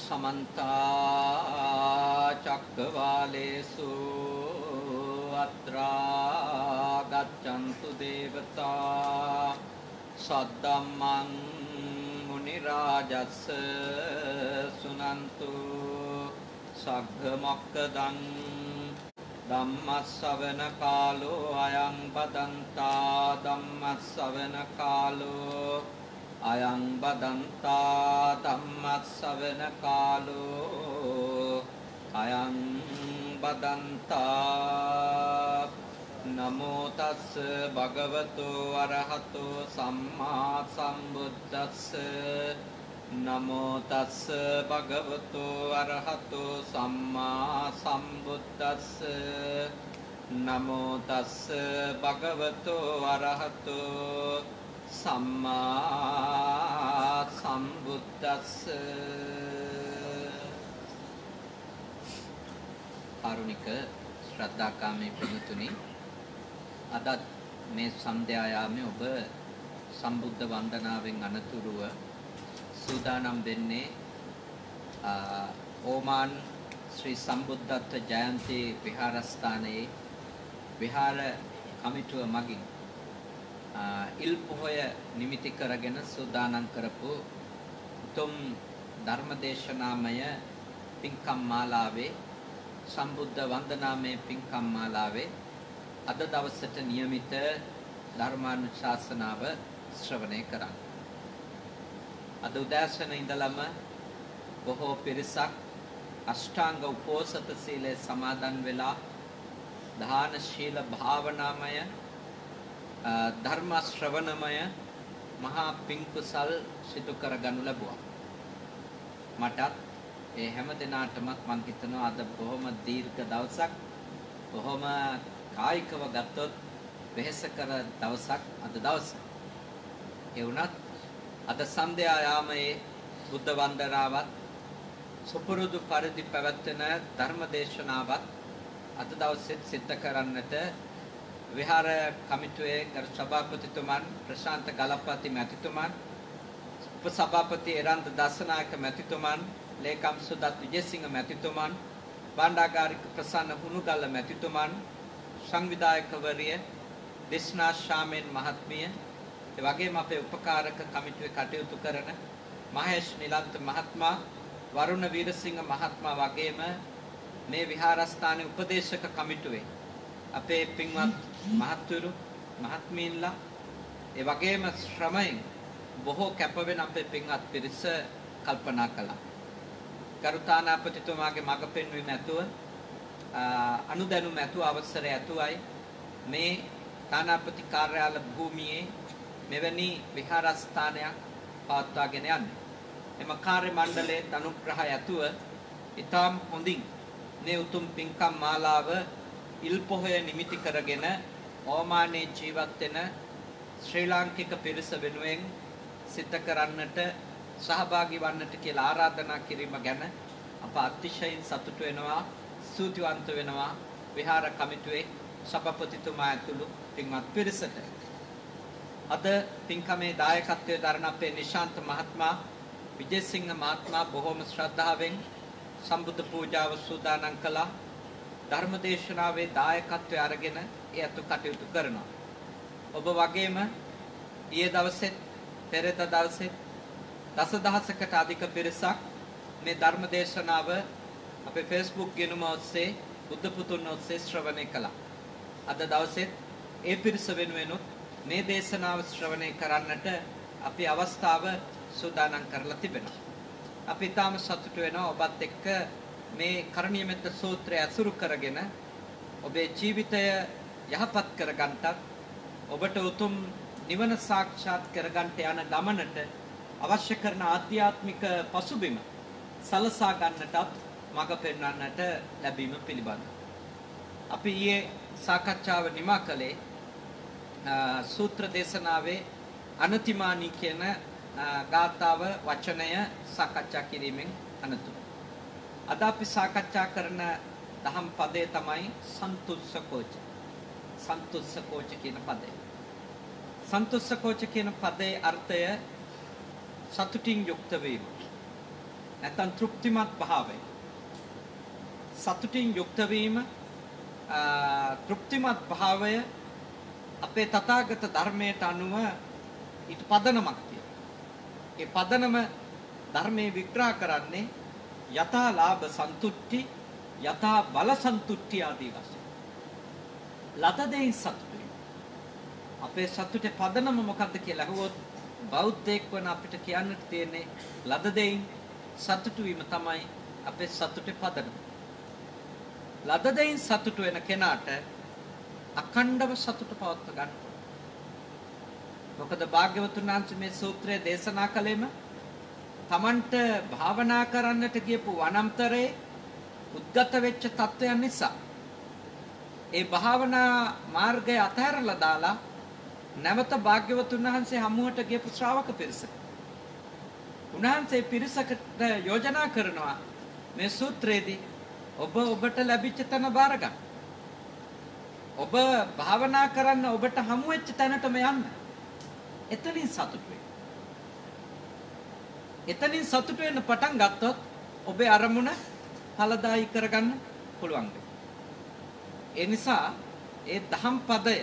समन्ता चक्रवालेषु अत्रा गच्छन्तु देवता सद्धम्मं मुनिराजस्य सुनन्तु सग्गमोक्खदं धम्मश्रवण कालो अयं बदन्ता धम्मश्रवण कालो अयं बदन्ता धम्मश्रवण कालो अयं बदन्ता नमो तस् भगवतो अरहतो सम्मा सम्बुद्धस्स नमो तस् भगवतो अरहतो सम्मा सम्बुद्धस्स नमो तस् भगवतो अरहतो सम्मा सम्बुद्धस्स कारुणिक श्रद्धाकामी पितुनी අදත් මේ සන්ධ්‍යායාමේ ඔබ සම්බුද්ධ වන්දනාවෙන් අනතුරුව සූදානම් වෙන්නේ ඕමාන් ශ්‍රී සම්බුද්ධත්ව ජයන්ති විහාරස්ථානයේ විහාර කමිටුව මගින් ඉල් පොහොය නිමිති කරගෙන සූදානම් කරපු උතුම් ධර්මදේශනාමය පින්කම් මාලාවේ සම්බුද්ධ වන්දනාමය පින්කම් මාලාවේ අද දවසට નિયમિત ධර්මානුශාසනාව ශ්‍රවණය කරන්න. අද උදෑසන ඉඳලම බොහෝ පිරිසක් අෂ්ටාංග උපෝසත සීලය සමාදන් වෙලා දාන ශීල භාවනාමය ධර්ම ශ්‍රවණමය මහා පින් කුසල් සිදු කරගනු ලැබුවා. මටත් ඒ හැම දිනාටම මම හිතනවා අද බොහොම දීර්ඝ දවසක් බොහොම කායිකව ගත්තොත් වෙහෙස කර දවසක් අද දවස. ඒ වුණත් අද සන්ධ්‍යා යාමයේ බුද්ධ වන්දනාවත් සුපුරුදු පරිදි පැවැත්වෙන ධර්ම දේශනාවත් අද දවසෙත් සිද්ධ කරන්නට විහාර කමිටුවේ ගරු සභාපතිතුමන් ප්‍රශාන්ත ගලපති මැතිතුමන් උපසභාපති එරන්ද දසනායක මැතිතුමන් ලේකම් සුදත් විජේසිංහ මැතිතුමන් බණ්ඩාගාරික ප්‍රසන්න හුණුගල්ල මැතිතුමන් සංවිධායකවරිය දේශනා ශාමෙන් මහත්මිය ඒ වගේම අපේ උපකාරක කමිටුවේ කටයුතු කරන මහේෂ් නිලන්ත මහත්මයා වරුණ වීරසිංහ මහත්මයා වගේම මේ විහාරස්ථානයේ උපදේශක කමිටුවේ අපේ පින්වත් මහත්තුරු මහත්මීන්ලා ඒ වගේම ශ්‍රමයෙන් බොහෝ කැපවෙන අපේ පින්වත් පිරිස කල්පනා කළා. ගරුතානාපතිතුමාගේ මඟ පෙන්වීම ඇතුව අනුදැනුම ඇතුව අවසරය ඇතුවයි මේ තානාපති කාර්යාල භූමියේ මෙවැනි විහාරස්ථානයක් පවත්වාගෙන යන්නේ. එම කාර්ය මණ්ඩලයේ අනුග්‍රහය ඇතුව ඊටම් හොඳින් මේ උතුම් පින්කම් මාලාව ඉල් පොහොය නිමිති කරගෙන ඕමානයේ ජීවත් වෙන ශ්‍රී ලාංකික පිරිස වෙනුවෙන් සිද්ධ කරන්නට සහභාගී වන්නට කියලා ආරාධනා කිරීම ගැන අප අතිශයින් සතුටු වෙනවා. ස්තුතිවන්ත වෙනවා විහාර කමිටුවේ සභාපතිතුමා ඇතුළු පින්වත් පිරිසට. අද පින්කමේ දායකත්වයේ දරන අපේ නිශාන්ත මහත්මයා විජේසිංහ මහත්මයා බොහෝම ශ්‍රද්ධාවෙන් සම්බුද්ධ පූජාව සූදානම් කළා. ධර්මදේශනාවේ දායකත්වය අරගෙන ඒ අතු කටයුතු කරනවා. ඔබ වගේම ඊයේ දවසේ පෙරේද දවසේ දසදහසකට අධික පිරිසක් මේ ධර්මදේශනාව අපේ Facebook ගිණුම ඔස්සේ බුද්ධ පුතුන් ඔස්සේ ශ්‍රවණය කළා. අද දවසේ ඒ පිරිස වෙනුවෙනුත් මේ දේශනාව ශ්‍රවණය කරන්නට අපි අවස්ථාව සූදානම් කරලා තිබෙනවා. අපි තාම සතුටු වෙනවා ඔබත් එක්ක මේ කරණීය මෙත්ත සූත්‍රය අසුරු කරගෙන ඔබේ ජීවිතය යහපත් කරගන්නටත් ඔබට උතුම් නිවන සාක්ෂාත් කරගන්නට යන ගමනට අවශ්‍ය කරන ආධ්‍යාත්මික පසුබිම සලසා ගන්නටත් මඟ පෙන්වන්නට ලැබීම පිළිබඳ. අපි ඊයේ සාකච්ඡාව නිමා කළේ සූත්‍ර දේශනාවේ අනතිමානී කියන ගාථාව වචනය සාකච්ඡා කිරීමෙන් අනතුරු. අද අපි සාකච්ඡා කරන දහම් පදය තමයි සන්තුස්සකෝච. සන්තුස්සකෝච කියන පදය. සන්තුස්සකෝච කියන පදයේ අර්ථය සතුටින් යුක්ත වීම. නැත්නම් තෘප්තිමත් භාවය. සතුටින් යුක්ත වීම තෘප්තිමත් භාවය අපේ තථාගත ධර්මයට අනුව ඊට පදනමක් තියෙනවා. ඒ පදනම ධර්මයේ විග්‍රහ කරන්නේ යථා ලාභ සන්තුට්ටි යථා බල සන්තුට්ටි ආදී වශයෙන්. ලද දෙයින් සතුටු වීම. අපේ සතුටේ පදනම මොකක්ද කියලා අහුවොත් බෞද්ධයෙක් වන අපිට කියන්නට තියෙන්නේ ලද දෙයින් සතුටු වීම තමයි අපේ සතුටේ පදනම. ලද දෙයින් සතුටු වෙන කෙනාට අඛණ්ඩව සතුට පවත්ව ගන්න. මොකද භාග්‍යවතුන් වහන්සේ මේ සූත්‍රය දේශනා කළේම තමන්ට භාවනා කරන්නට ගියපු වනාන්තරයේ උද්ගත වෙච්ච තත්වයන් නිසා ඒ භාවනා මාර්ගය අතහැරලා දාලා නැවත භාග්‍යවතුන් වහන්සේ හමුවට ගියපු ශ්‍රාවක පිරිස. උන්වහන්සේ පිරිසකට යෝජනා කරනවා මේ සූත්‍රයේදී ඔබට ලැබිච්ච තැන බාර ගන්න. ඔබ භාවනා කරන්න ඔබට හමු වෙච්ච තැනටම යන්න. එතනින් සතුට වෙන්න. එතනින් සතුට වෙන්න පටන් ගත්තොත් ඔබේ අරමුණ ඵලදායී කරගන්න පුළුවන්. ඒ නිසා ඒ දහම් පදය,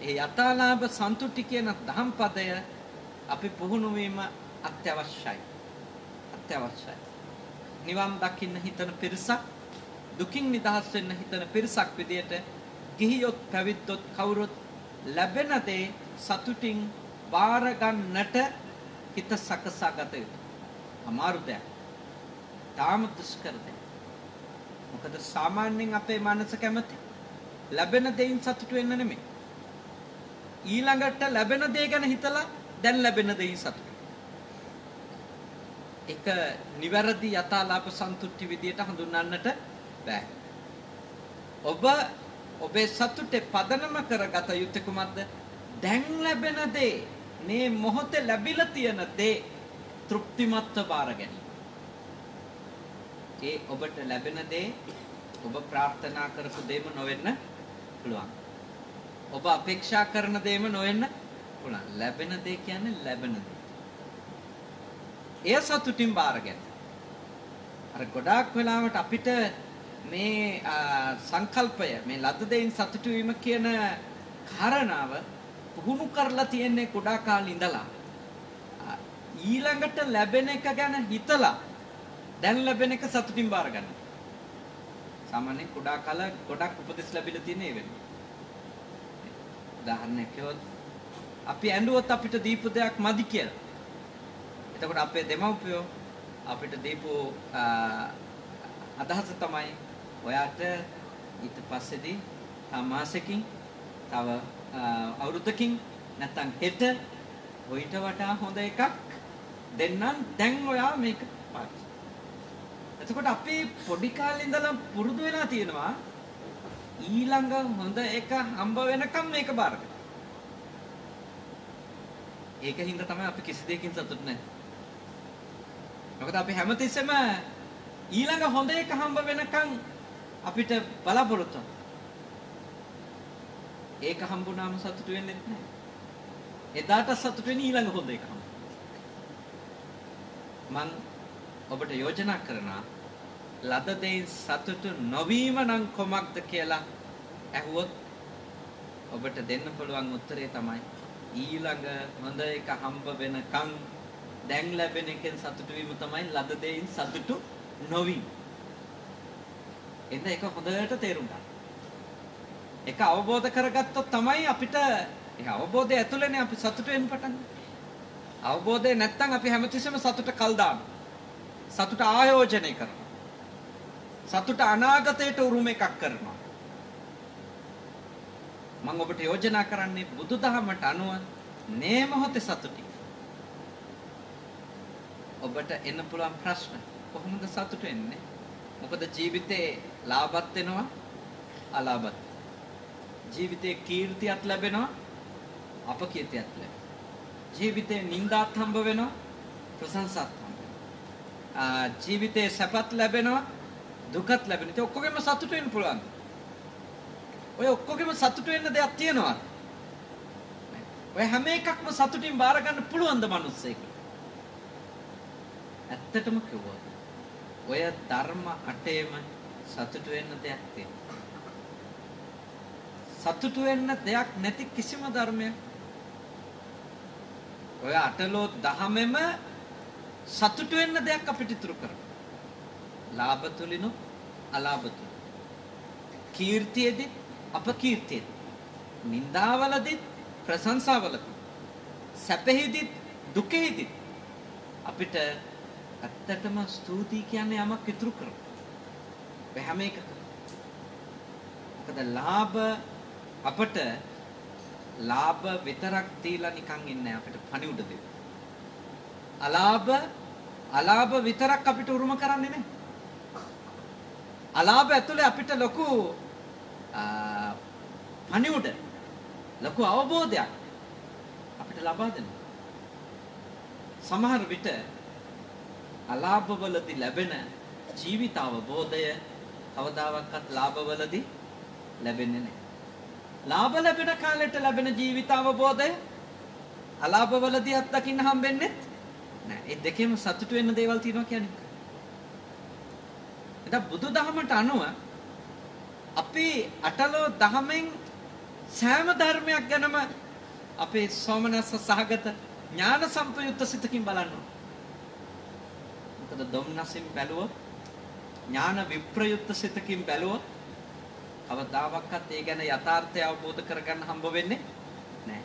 ඒ යථාලාභ සන්තුට්ටි කියන දහම් පදය අපි පුහුණු වීම අත්‍යවශ්‍යයි. අත්‍යවශ්‍යයි. නිවන් දකින්න හිතන පිරිසක්, දුකින් නිදහස් වෙන්න හිතන පිරිසක් විදියට ගිහියොත් පැවිද්දොත් කවුරුත් ලැබෙන දේ සතුටින් බාර ගන්නට හිත සකසා ගත යුතුයි. අමාරු දෙයක්. තාම දුෂ්කර දෙයක්. මොකද සාමාන්‍යයෙන් අපේ මනස කැමති ලැබෙන දෙයින් සතුටු වෙන්න නෙමෙයි. ඊළඟට ලැබෙන දේ ගැන හිතලා දැන් ලැබෙන දෙයින් සතුටු. එක නිවැරදි යථාලාභ සන්තුට්ටි විදියට හඳුන්වන්නට බෑ. ඔබේ සතුටේ පදනම කරගත යුත්තේ කුමක්ද? දැන් ලැබෙන දේ, මේ මොහොතේ ලැබිලා තියෙන දේ තෘප්තිමත්ව බාර ගැනීම. ඒ ඔබට ලැබෙන දේ ඔබ ප්‍රාර්ථනා කරපු දෙයම නොවෙන්න පුළුවන්. ඔබ අපේක්ෂා කරන දෙයම නොවෙන්න පුළුවන්. ලැබෙන දේ කියන්නේ ලැබෙන දේ. එය සතුටින් බාර ගැනීම. අර ගොඩාක් වෙලාවට අපිට මේ සංකල්පය, මේ ලද දෙයින් සතුටු වීම කියන කාරණාව පුහුණු කරලා තියෙන්නේ කුඩා කාලේ ඉඳලා. ඊළඟට ලැබෙන එක ගැන හිතලා දැන් ලැබෙන එක සතුටින් බාර ගන්න. සාමාන්‍යයෙන් කුඩා කාල ගොඩක් උපදෙස් ලැබිලා තියෙන ඒ වෙන්නේ. උදාහරණයක් කිව්වොත් අපි ඇඬුවොත් අපිට දීපු දෙයක් මදි කියලා. එතකොට අපේ දෙමව්පියෝ අපිට දීපු අදහස තමයි ඔයාට ඊට පස්සේදී තව මාසෙකින් තව අවුරුද්දකින් නැත්තම් හෙට ඔయిత වටා හොඳ එකක් දෙන්නම් දැන් ඔයා මේක පාවිච්චි. එතකොට අපි පොඩි කාලේ ඉඳලා පුරුදු වෙලා තියෙනවා ඊළඟ හොඳ එක හම්බ වෙනකම් මේක බාර ගන්න. ඒකින්ද තමයි අපි කිසි දෙයකින් සතුටු නැහැ. මොකද අපි හැමතිස්සෙම ඊළඟ හොඳ එක හම්බ වෙනකම් අපිට බලාපොරොත්තු. ඒක හම්බුනාම සතුටු වෙන්නේ නැහැ. එදාට සතුටු වෙන්නේ ඊළඟ හොඳ එක හම්බ. මං ඔබට යෝජනා කරනවා ලද දෙයින් සතුටු නොවීම නම් කොමක්ද කියලා ඇහුවොත් ඔබට දෙන්න පුළුවන් උත්තරේ තමයි ඊළඟ හොඳ එක හම්බ වෙනකම් දැන් ලැබෙන එකෙන් සතුටු වීම තමයි ලද දෙයින් සතුටු නොවීම. එන්න ඒක හොඳට තේරුම් ගන්න. ඒක අවබෝධ කරගත්තොත් තමයි අපිට ඒ අවබෝධය ඇතුළේනේ අපි සතුටු වෙන්න පටන් ගන්නේ. අවබෝධය නැත්නම් අපි හැමතිස්සෙම සතුට කල් දානවා. සතුට ආයෝජනය කරනවා. සතුට අනාගතයට උරුම එකක් කරනවා. මම ඔබට යෝජනා කරන්නේ බුදුදහමට අනුව මේ මොහොතේ සතුටි. ඔබට එන්න පුළුවන් ප්‍රශ්න කොහොමද සතුට වෙන්නේ? මොකද ජීවිතේ ලාභත් වෙනවා අලාභත්. ජීවිතේ කීර්තියක් ලැබෙනවා අපකීර්තියක් ලැබෙනවා. ජීවිතේ නිന്ദාත් හම්බ වෙනවා ප්‍රශංසාත් හම්බ වෙනවා. ජීවිතේ සැපත් ලැබෙනවා දුකත් ලැබෙනවා. ඒ ඔක්කොගෙම සතුට වෙන්න පුළුවන්. ඔය ඔක්කොගෙම සතුට වෙන්න දෙයක් තියෙනවා. ඔය හැම එකක්ම සතුටින් බාර ගන්න පුළුවන් ද මිනිස්සෙක්? ඇත්තටම කිව්වොත් ඔය ධර්ම අටේම සතුටු වෙන්න දෙයක් තියෙනවා. සතුටු වෙන්න දෙයක් නැති කිසිම ධර්මයක් ඔය අටලෝ දහමෙම සතුටු වෙන්න දෙයක් අපිට ඉතුරු කරනවා. ලාභ තුලිනු අලාභ තුලින්. කීර්තියේදී අපකීර්තියේදී. නින්දාවලදී ප්‍රශංසාවලදී. සැපෙහිදී දුකෙහිදී අපිට ඇත්තටම ස්තුති කියන්නේ යමක් ඉතුරු කරනවා. ඒ හැම එකකම. මොකද ලාභ අපට ලාභ විතරක් තියලා නිකන් ඉන්නේ අපිට පණිවුඩ දෙන්න. අලාභ විතරක් අපිට උරුම කරන්නේ නැහැ. අලාභ ඇතුලේ අපිට ලොකු පණිවුඩ ලොකු අවබෝධයක් අපිට ලබා දෙනවා. සමහර විට අලාභවලදී ලැබෙන ජීවිත අවබෝධය කවදාවත් ලාභවලදී ලැබෙන්නේ නැහැ. ලාභ ලැබෙන කාලෙට ලැබෙන ජීවිත අවබෝධය අලාභවලදී අත්දකින්න හම්බෙන්නේ නැහැ. ඒ දෙකෙම සතුටු වෙන්න දේවල් තියෙනවා කියන්නේ. එතන බුදුදහමට අනුව අපි අටලෝ දහමෙන් සෑම ධර්මයක් ගැනම අපේ සෝමනස්ස සහගත ඥාන සම්ප්‍රයුක්ත සිතකින් බලන්න. මොකද ධම්නසින් බැලුවොත් ඥාන විප්‍රයුක්ත සිතකින් බැලුවොත් කවදාවත් ඒ ගැන යථාර්ථය අවබෝධ කරගන්න හම්බ වෙන්නේ නැහැ.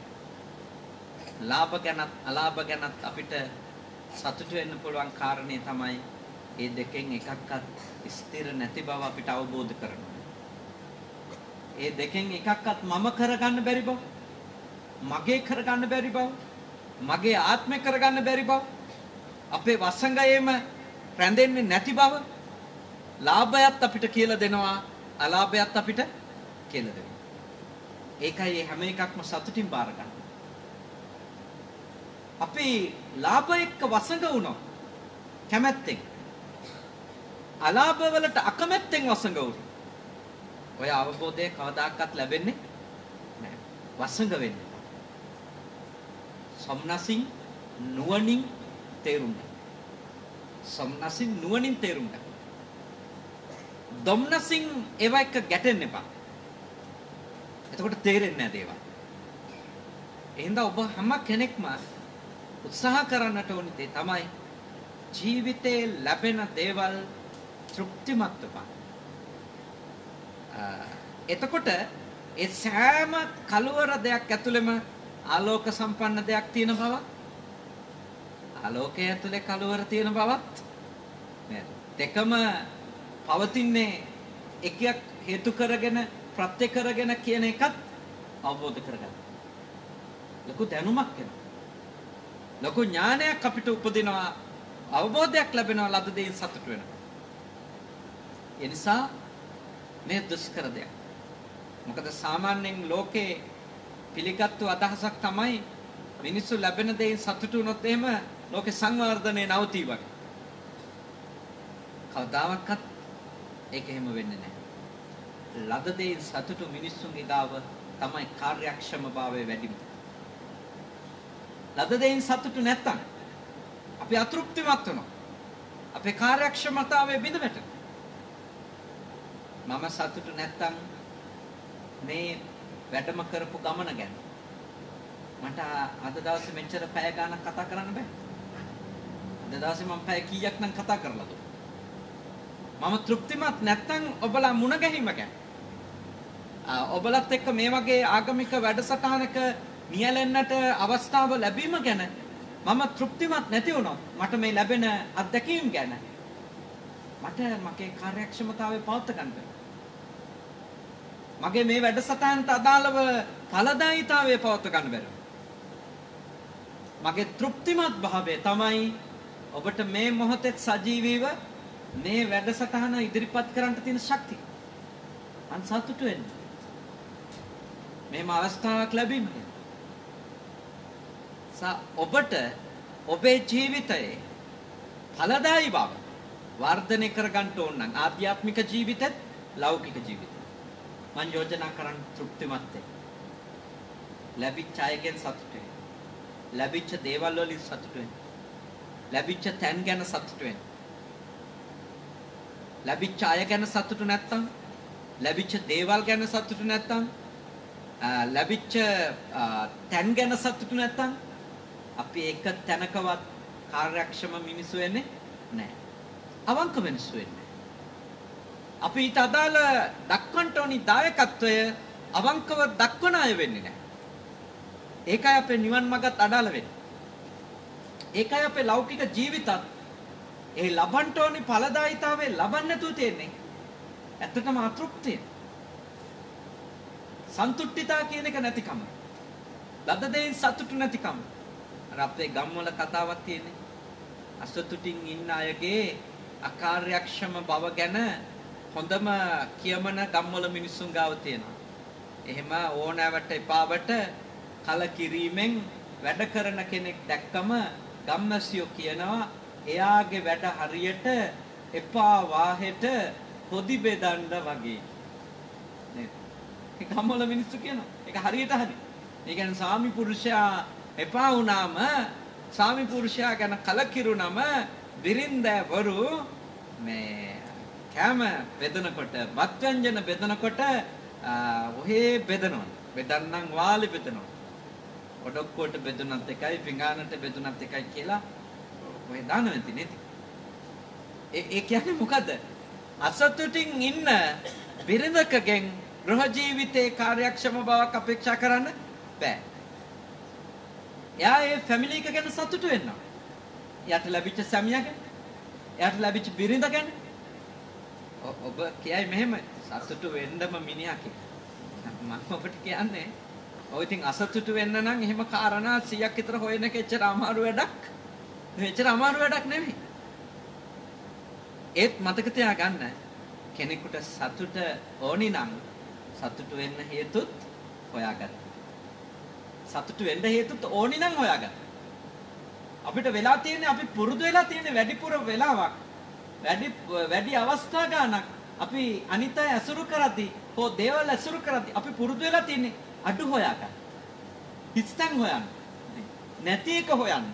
ලාභ ගැනත් අලාභ ගැනත් අපිට සතුටු වෙන්න පුළුවන් කාරණේ තමයි මේ දෙකෙන් එකක්වත් ස්ථිර නැති බව අපිට අවබෝධ කරගන්න. මේ දෙකෙන් එකක්වත් මම කරගන්න බැරි බව, මගේ කරගන්න බැරි බව, මගේ ආත්මේ කරගන්න බැරි බව, අපේ වසඟයේම රැඳෙන්නේ නැති බව ලාභයත් අපිට කියලා දෙනවා, අලාභයත් අපිට කියලා දෙනවා. ඒකයි හැම එකක්ම සතුටින් බාර ගන්න. අපි ලාභ එක්ක වසඟ වුණොත් කැමැත්තෙන්, අලාභ වලට අකමැත්තෙන් වසඟ වුණොත් ඔය අවබෝධය කවදාකවත් ලැබෙන්නේ නැහැ. වසඟ වෙන්නේ. සම්නසින් නුවණින් තේරුම් ගන්න. සම්නසින් නුවණින් තේරුම් ගන්න. ධම්නසින් ඒව එක්ක ගැටෙන්න එපා. එතකොට තේරෙන්නේ නැහැ දේවල්. එහෙනම් ඔබ හැම කෙනෙක්ම උත්සාහ කරන්නට ඕනේ දේ තමයි ජීවිතේ ලැබෙන දේවල් තෘප්තිමත් වෙපා. එතකොට ඒ සෑම කලවර දෙයක් ඇතුළෙම ආලෝක සම්පන්න දෙයක් තියෙන බව, ආලෝකයේ ඇතුලේ කලවර තියෙන බවත් නේද? දෙකම පවතින්නේ එකක් හේතු කරගෙන ප්‍රත්‍ය කරගෙන කියන එකත් අවබෝධ කරගන්න. ලොකු දැනුමක් වෙනවා. ලොකු ඥානයක් අපිට උපදිනවා, අවබෝධයක් ලැබෙනවා, ලද දෙයින් සතුට වෙනවා. ඒ නිසා මේ දුෂ්කර දෙයක්. මොකද සාමාන්‍යයෙන් ලෝකේ පිළිගත්තු අදහසක් තමයි මිනිස්සු ලැබෙන දෙයින් සතුටු වුණොත් එහෙම ලෝකේ සංවර්ධනය නවතී වගේ. කවදාවත් ඒක එහෙම වෙන්නේ නැහැ. ලද දෙයින් සතුටු මිනිස්සුන්ගේ ගාව තමයි කාර්යක්ෂමභාවය වැඩිම. ලද දෙයින් සතුටු නැත්තම් අපි අතෘප්තිමත් වෙනවා. අපේ කාර්යක්ෂමතාවය බිඳ වැටෙනවා. මම සතුටු නැත්තම් මේ වැඩම කරපු ගමන ගැන මට අද දවසේ මෙච්චර පැය ගාණක් කතා කරන්න බෑ. අද දවසේ මම පැය කීයක් නම් කතා කරලාද? මම තෘප්තිමත් නැත්තම් ඔබලා මුණ ගැහිම ගැන, ඔබලත් එක්ක මේ වගේ ආගමික වැඩසටහනක නියැලෙන්නට අවස්ථාව ලැබීම ගැන මම තෘප්තිමත් නැති වුණොත් මට මේ ලැබෙන අත්දැකීම් ගැන මට මගේ කාර්යක්ෂමතාවය පවත්වා ගන්න බැහැ. මගේ මේ වැඩසටහනට අදාළව ඵලදායීතාවය පවත්වා ගන්න බැහැ. මගේ තෘප්තිමත් භාවය තමයි ඔබට මේ මොහොතේ සජීවීව මේ වැඩසටහන ඉදිරිපත් කරන්න තියෙන ශක්තිය. අන් සතුටු වෙන්න. මේම අවස්ථාවක් ලැබීම. ඔබට ඔබේ ජීවිතයේ ඵලදායී බව වර්ධනය කර ගන්න ඕන නම් ආධ්‍යාත්මික ජීවිතෙත් ලෞකික ජීවිතෙත් මම යෝජනා කරන් තෘප්තිමත් වෙන්න. ලැබිච්ච අයගෙන් සතුටු වෙන්න. ලැබිච්ච දේවල් වලින් සතුටු වෙන්න. ලැබිච්ච තැන් ගැන සතුටු වෙන්න. ලැබිච්ච අය ගැන සතුටු නැත්තම්, ලැබිච්ච දේවල් ගැන සතුටු නැත්තම්, ලැබිච්ච තැන් ගැන සතුටු නැත්තම් අපි එක තැනකවත් කාර්යක්ෂම මිනිස්සු වෙන්නේ නැහැ. අවංක මිනිස්සු වෙන්නේ. අපි ඊට අදාළ දක්වන්න ඕනි දායකත්වය අවංකව දක්වන අය වෙන්නේ නැහැ. ඒකයි අපේ නිවන් මඟත් අඩාල වෙන්නේ. ඒකයි අපේ ලෞකික ජීවිතත් ඒ ලබන්න ඕනි ඵලදායිතාවේ ලබන්න නැතුව තියෙන්නේ. ඇත්තටම අතෘප්තිය. සන්තුෂ්ඨිතා කියන එක නැතිකම. ලද දෙයින් සතුටු නැතිකම. අර අපේ ගම්වල කතාවක් තියෙන්නේ. අසතුටින් ඉන්න අයගේ අකාර්යක්ෂම බව ගැන හොඳම කියමන ගම්වල මිනිස්සුන් ගාව තියෙනවා. එහෙම ඕනෑවට එපාවට කලකිරීමෙන් වැඩ කරන කෙනෙක් දැක්කම ගම්මැසියෝ කියනවා එයාගේ වැඩ හරියට එපා වාහෙට පොදි බෙදන්න වගේ. නේද? ඒ ගම්වල මිනිස්සු කියනවා. ඒක හරියට හරි. ඒ කියන්නේ සාමි පුරුෂයා එපා වුණාම සාමි පුරුෂයා ගැන කලකිරුණම බිරින්දවරු මේ කැම බෙදනකොට බත්ව්‍යංජන බෙදනකොට ඔහේ බෙදනවා. බෙදන්නම් වාලි බෙදනවා. ඔඩොක්කොට බෙදුනත් එකයි පිඟානට බෙදුනත් එකයි කියලා ඔය දානවන්ති නේද? ඒ කියන්නේ මොකද? අසතුටින් ඉන්න බිරිඳකගෙන් ගෘහ ජීවිතේ කාර්යක්ෂම බවක් අපේක්ෂා කරන්න බෑ. එයා ඒ ෆැමිලි එක ගැන සතුටු වෙනවා. එයාට ලැබිච්ච සැමියා ගැන, එයාට ලැබිච්ච බිරිඳ ගැන. ඔබ කියයි මෙහෙම සතුටු වෙන්නම මිනිහා කියලා. මම ඔබට කියන්නේ ඔය ඉතින් අසතුටු වෙන්න නම් එහෙම කාරණා 100ක් විතර හොයන එක එච්චර අමාරු වැඩක්. එච්චර අමාරු වැඩක් නෙමෙයි. ඒත් මතක තියාගන්න කෙනෙකුට සතුට ඕනි නම් සතුටු වෙන්න හේතුත් හොයාගන්න. සතුටු වෙන්න හේතුත් ඕනි නම් හොයාගන්න. අපිට වෙලා තියෙන්නේ අපි පුරුදු වෙලා තියෙන්නේ වැඩිපුර වෙලාවක් වැඩි අවස්ථා ගන්නක් අපි අනිත් අය ඇසුරු කරද්දී හෝ දේවල් ඇසුරු කරද්දී අපි පුරුදු වෙලා තියෙන්නේ අඩු හොයාගන්න. හිස්තන් හොයන්න. නැති එක හොයන්න.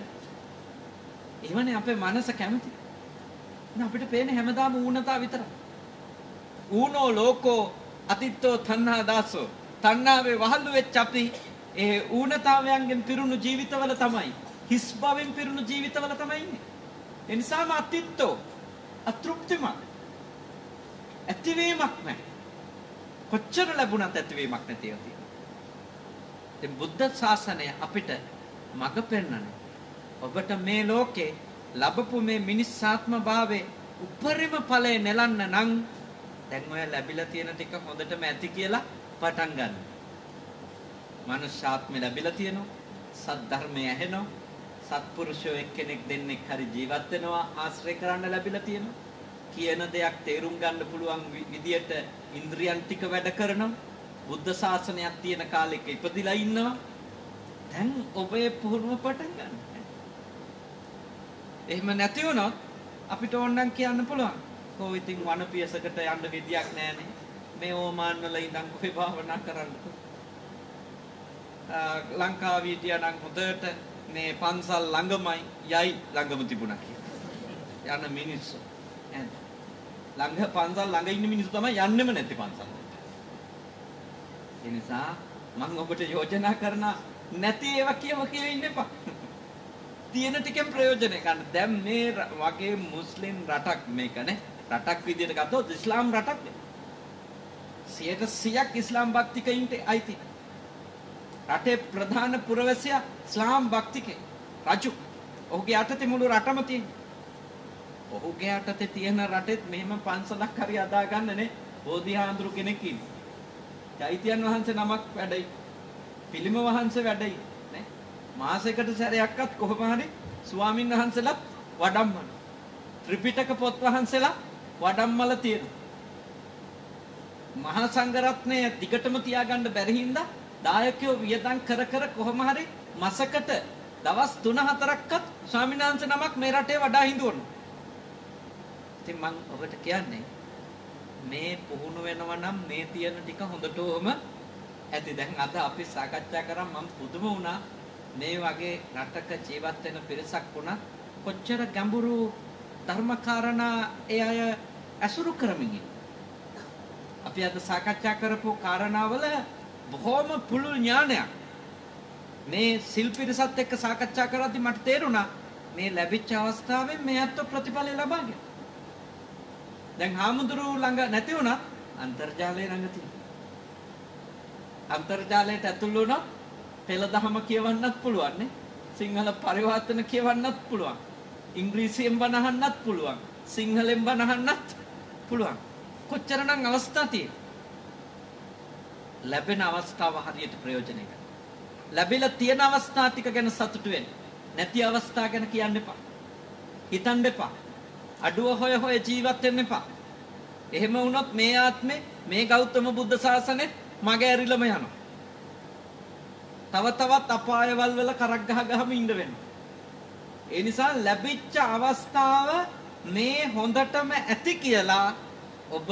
එහෙමනේ අපේ මනස කැමති. අපිට පේන්නේ හැමදාම ඌනතා විතරයි. ඌනෝ ලෝකෝ අතිත්තෝ තණ්හා දාසෝ. තණ්හාවේ වහල්ලු වෙච්ච අපි ඒ ඌනතාවයන්ගෙන් පිරුණු ජීවිතවල තමයි, හිස් බවෙන් පිරුණු ජීවිතවල තමයි ඉන්නේ. ඒ නිසාම අතිත්තෝ අතෘප්තිමත්. ඇතිවීමක් නැහැ. කොච්චර ලැබුණත් ඇතිවීමක් නැතිව තියෙනවා. ඒ බුද්ධ ශාසනය අපිට මඟ පෙන්වන ඔබට මේ ලෝකේ ලැබපු මේ මිනිස්සාත්ම භාවයේ උපරිම ඵලය නෙලන්න නම් දැන් ඔය ලැබිලා තියෙන ටික හොඳටම ඇති කියලා පටන් ගන්න. මනුෂ්‍යාත්මය ලැබිලා තියෙනවා. සත් ධර්මය ඇහෙනවා. සත්පුරුෂයෝ එක්කෙනෙක් දෙන්නෙක් හරි ජීවත් වෙනවා ආශ්‍රය කරන්න ලැබිලා තියෙනවා. කියන දෙයක් තේරුම් ගන්න පුළුවන් විදියට ඉන්ද්‍රියන් ටික වැඩ කරනවා. බුද්ධ ශාසනයක් තියෙන කාලෙක ඉපදිලා ඉන්නවා. දැන් ඔබේ පුහුණුව පටන් ගන්න. එහෙම නැති වුණොත් අපිට ඕනනම් කියන්න පුළුවන්. කොහොම ඉතින් වනපියසකට යන්න විදියක් නැහැනේ. මේ ඕමාන් වල ඉඳන් කොහේ භාවනා කරන්නද? ලංකාවේ හිටියා නම් හොඳට මේ පන්සල් ළඟමයි යයි ළඟම තිබුණා කියලා. යන මිනිස්සු. ළඟ පන්සල් ළඟ ඉන්න මිනිස්සු තමයි යන්නෙම නැති පන්සල්. ඒ නිසා මම ඔබට යෝජනා කරන නැති ඒවා කියව ඉන්න එපා. තියෙන ටිකෙන් ප්‍රයෝජන ගන්න. දැන් මේ වගේ මුස්ලිම් රටක් මේකනේ. රටක් විදියට ගත්තොත් ඉස්ලාම් රටක් නේ. 100% ඉස්ලාම් භක්තිකයින්ට අයිති. රටේ ප්‍රධාන පුරවැසියා ඉස්ලාම් භක්තිකේ රජු. ඔහුගේ යටතේ මුළු රටම තියෙනවා. ඔහුගේ යටතේ තියෙන රටෙත් මෙහෙම පන්සලක් හරි අදා ගන්නනේ බෝධිහාඳුරු කෙනෙක් ඉන්නේ. චෛත්‍යයන් වහන්සේ නමක් වැඩයි. පිළිම වහන්සේ වැඩයි. නේ? මාසයකට සැරයක්වත් කොහොම හරි ස්වාමින් වහන්සේලා වඩම්මන. ත්‍රිපිටක පොත් වහන්සේලා වඩම්මල තියෙනවා. මහා සංඝරත්නය දිගටම තියාගන්න බැරි හින්දා දායකයෝ වියදම් කර කොහොම හරි මාසකට දවස් 3-4ක්වත් ස්වාමීන් වහන්සේ නමක් මේ රටේ වඩා හිඳවනවා. ඉතින් මම ඔබට කියන්නේ මේ පුහුණු වෙනවා නම් මේ තියෙන ටික හොඳටම ඇති. දැන් අද අපි සාකච්ඡා කරා මම පුදුම වුණා මේ වගේ රටක ජීවත් වෙන පිරිසක් වුණා කොච්චර ගැඹුරු ධර්මකාරණා ඒ අය අසුරු කරමින් අපි අද සාකච්ඡා කරපු කාරණාවල බොහොම පුළුල් ඥානයක් මේ සිල්පිරිසත් එක්ක සාකච්ඡා කරද්දි මට තේරුණා මේ ලැබිච්ච අවස්ථාවෙන් මේ අත්ව ප්‍රතිඵල ලබාගෙන. දැන් හාමුදුරු ළඟ නැති වුණා අන්තර්ජාලය ළඟ තියෙනවා. අන්තර්ජාලයට ඇතුල් වුණා පෙළ දහම කියවන්නත් පුළුවන් නේ. සිංහල පරිවර්තන කියවන්නත් පුළුවන්. ඉංග්‍රීසියෙන් බණ අහන්නත් පුළුවන්. සිංහලෙන් බණ අහන්නත් පුළුවන්. කොච්චරනම් අවස්ථා තියෙන්නේ. ලැබෙන අවස්ථාව හරියට ප්‍රයෝජනය ගන්න. ලැබිලා තියෙන අවස්ථා ටික ගැන සතුටු වෙන්න. නැති අවස්ථා ගැන කියන්න එපා. හිතන්න එපා. අඩුව හොය හොය ජීවත් වෙන්න එපා. එහෙම වුණොත් මේ ආත්මේ මේ ගෞතම බුද්ධ ශාසනෙත් මගේ ඇරිලම යනවා. තව තවත් අපායවල වල කරක් ගහම ඉන්න වෙනවා. ඒ නිසා ලැබිච්ච අවස්ථාව මේ හොඳටම ඇති කියලා ඔබ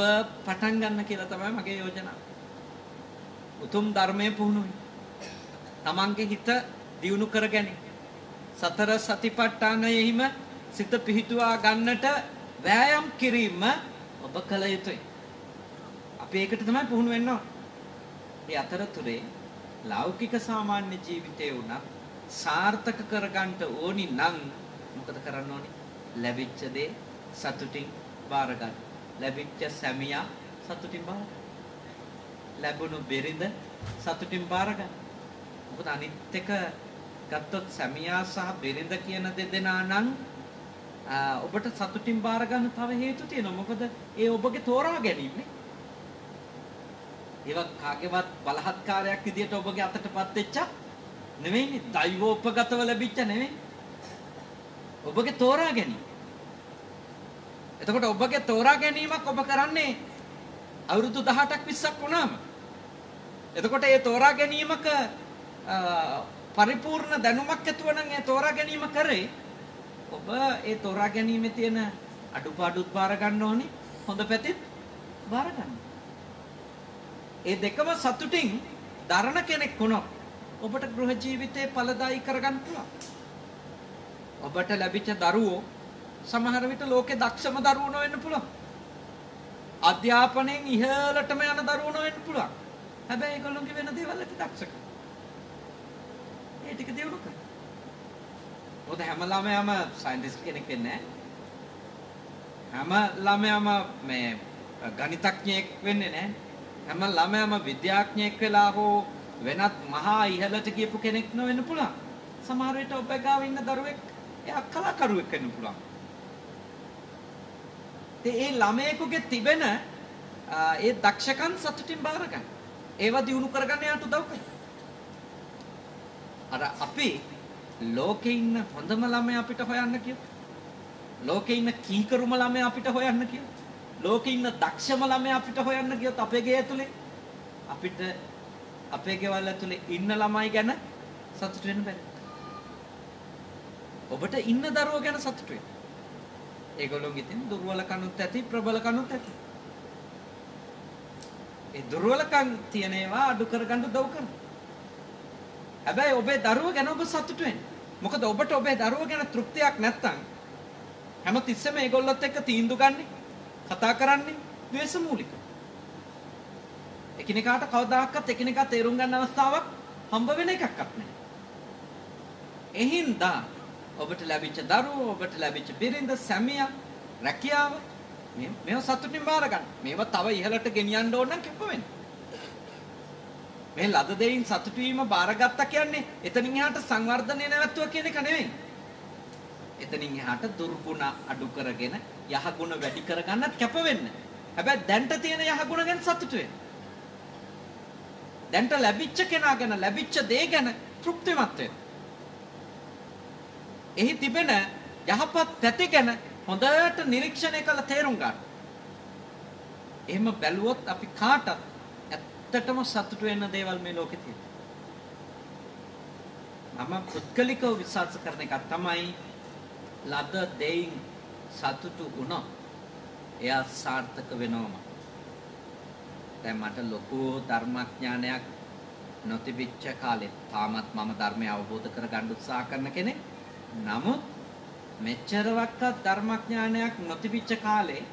පටන් ගන්න කියලා තමයි මගේ යෝජනාව. උතුම් ධර්මයේ පුහුණුවයි. තමන්ගේ හිත දියුණු කරගැනීම. සතර සතිපට්ඨානයෙහිම සිත පිහිටුවා ගන්නට වෑයම් කිරීම ඔබ කළ යුතුයි. අපි ඒකට තමයි පුහුණු වෙන්න ඕන. ඒ අතරතුරේ ලෞකික සාමාන්‍ය ජීවිතේ උනත් සාර්ථක කරගන්න ඕනි නම් මොකද කරන්න ඕනි? ලැබිච්ච දේ සතුටින් බාර ගන්න. ලැබිච්ච සැමියා සතුටින් බාර ගන්න. ලැබුණු බෙරිඳ සතුටින් බාර ගන්න. මොකද අනිත් එක ගත්තොත් සැමියා සහ බෙරිඳ කියන දෙදෙනා නම් ඔබට සතුටින් බාර ගන්න තව හේතු තියෙනවා. මොකද ඒ ඔබගේ තෝරා ගැනීම නේ. ඒවා කාගේවත් බලහත්කාරයක් විදියට ඔබගේ අතටපත් වෙච්ච නෙවෙයිනේ. දෛවෝපගතව ලැබිච්ච නෙවෙයි. ඔබගේ තෝරා ගැනීම. එතකොට ඔබගේ තෝරා ගැනීමක් ඔබ කරන්නේ අවුරුදු 18ක් 20ක් වුණාම. එතකොට ඒ තෝරා ගැනීමක පරිපූර්ණ දැනුමක් ඇතුව නම් ඒ තෝරා ගැනීම කරේ ඔබ ඒ තෝරා ගැනීමේ තියෙන අඩුපාඩුත් බාර ගන්න ඕනි. හොඳ පැතිත් බාර ගන්න. ඒ දෙකම සතුටින් දරණ කෙනෙක් වුණොත් ඔබට ගෘහ ජීවිතේ ඵලදායී කරගන්න පුළුවන්. ඔබට ලැබිච්ච දරුවෝ සමහර විට ලෝකේ දක්ෂම දරුවෝ නොවෙන්න පුළුවන්. අධ්‍යාපනයෙන් ඉහළටම යන දරුවෝ නොවෙන්න පුළුවන්. හැබැයි ඒගොල්ලෝගේ වෙන දේවල් ඇති දක්ෂකම්. ඒ ටික දියුණු කරන්න. මොකද හැම ළමයාම සයන්ටිස්ට් කෙනෙක් වෙන්නේ නැහැ. හැම ළමයාම මේ ගණිතඥයෙක් වෙන්නේ නැහැ. හැම ළමයාම විද්‍යාඥයෙක් වෙලා හෝ වෙනත් මහා ඉහළට ගියපු කෙනෙක් නොවෙන්න පුළුවන්. සමහර විට ඔබ ගාව ඉන්න දරුවෙක් එයා කලාකරුවෙක් වෙන්න පුළුවන්. ඒ ළමයෙකුගේ තිබෙන ඒ දක්ෂකම් සතුටින් බාර ගන්න. ඒවා දිනු කරගන්න යාට උදව් කරන්න. අර අපි ලෝකේ ඉන්න හොඳම ළමයා අපිට හොයන්න කියොත්, ලෝකේ ඉන්න කීකරුම ළමයා අපිට හොයන්න කියොත්, ලෝකේ ඉන්න දක්ෂම ළමයා අපිට හොයන්න කියොත් අපේ ගේ ඇතුලේ අපිට අපේ ගෙවල් ඇතුලේ ඉන්න ළමයි ගැන සතුටු වෙන්න බැහැ. ඔබට ඉන්න දරුවෝ ගැන සතුටු වෙන්න. ඒගොල්ලෝගේ තියෙන දුර්වලකනුත් ඇති, ප්‍රබලකනුත් ඇති. ඒ දුර්වලකම් තියෙන ඒවා අඩු කරගන්න උදව් කරනවා. හැබැයි ඔබේ දරුවෝ ගැන ඔබ සතුටු වෙන්න. මොකද ඔබට ඔබේ දරුවෝ ගැන තෘප්තියක් නැත්තම් හැමතිස්සෙම ඒගොල්ලොත් එක්ක තීන්දුව ගන්නේ, කතා කරන්නේ ද්වේෂ මූලිකව. එකිනෙකාට කවදාකවත් එකිනෙකා තේරුම් ගන්න අවස්ථාවක් හම්බ වෙන එකක්වත් නැහැ. එහින්දා ඔබට ලැබිච්ච දරුවෝ, ඔබට ලැබිච්ච බිරිඳ, සැමියා, රැකියාව මේව සතුටින් බාර ගන්න. මේව තව ඉහළට ගෙනියන්න ඕන නම් කැප වෙන්න. මේ ලද දෙයින් සතුටු වීම බාරගත්තා කියන්නේ එතනින් එහාට සංවර්ධනය නැවතුව කියන එක නෙවෙයි. එතනින් එහාට දුර්ගුණ අඩු කරගෙන යහගුණ වැඩි කරගන්නත් කැප වෙන්න. හැබැයි දැන්ට තියෙන යහගුණ ගැන සතුටු වෙන්න. දැන්ට ලැබිච්ච කෙනා ගැන, ලැබිච්ච දේ ගැන තෘප්තිමත් වෙන්න. එහි තිබෙන යහපත් පැති ගැන හොඳට නිරීක්ෂණය කරලා තේරුම් ගන්න. එහෙම බැලුවොත් අපි කාටත් ඇත්තටම සතුටු වෙන්න දේවල් මේ ලෝකේ තියෙනවා. මම පුද්ගලිකව විශ්වාස කරන එක තමයි ලද දෙයින් සතුටු වුණොත් එයා සාර්ථක වෙනවම. දැන් මට ලොකු ධර්මඥානයක් නොතිබිච්ච කාලේ තාමත් මම ධර්මය අවබෝධ කරගන්න උත්සාහ කරන කෙනෙක්. නමුත් මෙච්චරවත් ධර්මඥානයක් නොතිබිච්ච කාලේ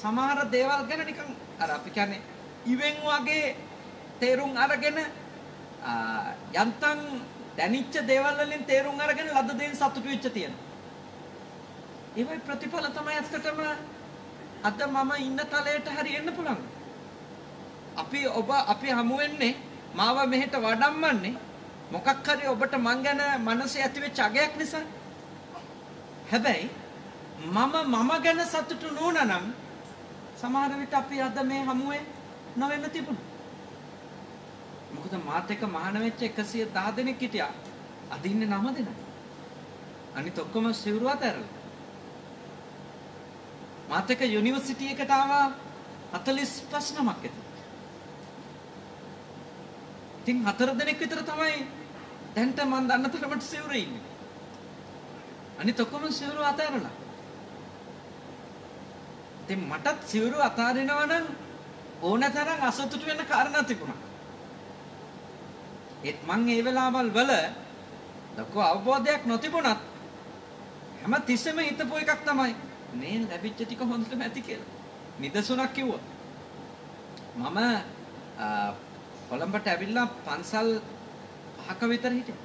සමහර දේවල් ගැන නිකන් අර අපි කියන්නේ ඉවෙන් වගේ තේරුම් අරගෙන යන්තම් දැනිච්ච දේවල් වලින් තේරුම් අරගෙන ලද දෙයින් සතුටු වෙච්ච තියෙනවා. ඒවයි ප්‍රතිඵල තමයි ඇත්තටම අද මම ඉන්න තලයට හරි එන්න පුළුවන්. අපි හමු වෙන්නේ මාව මෙහෙට වඩම්මන්නේ මොකක් හරි ඔබට මං ගැන මනසේ ඇතිවෙච්ච අගයක් නිසා. හැබැයි මම ගැන සතුටු නොවුනනම් සමහර විට අපි අද මේ හමුවේ නොවෙන්න තිබුණා. මොකද මාත් එක්ක මහාන වෙච්ච 110 දෙනෙක් හිටියා. අද ඉන්නේ 9 දෙනා. අනිත් ඔක්කොම සිවුරු අතහැරලා. මාත් එක්ක යුනිවර්සිටි එකට ආවා 45 නමක් ඇති. ඉතින් 4 දෙනෙක් විතර තමයි දැන්ට මම දන්න තරමට සිවුරු ඉන්නේ. අනිත් ඔක්කොම සිවුරු අතහැරලා. ඉතින් මටත් සිවුරු අතාරිනවා නම් ඕනතරම් අසතුටු වෙන්න කාරණා තිබුණා. ඒත් මං ඒ වෙලාවල් වල ලොකු අවබෝධයක් නොතිබුණත් හැම තිස්සෙම හිතපු එකක් තමයි මේ ලැබිච්ච ටික හොඳටම ඇති කියලා. නිදසුණක් කිව්වා. මම කොළඹට ඇවිල්ලා පන්සල් 5ක විතර හිටියා.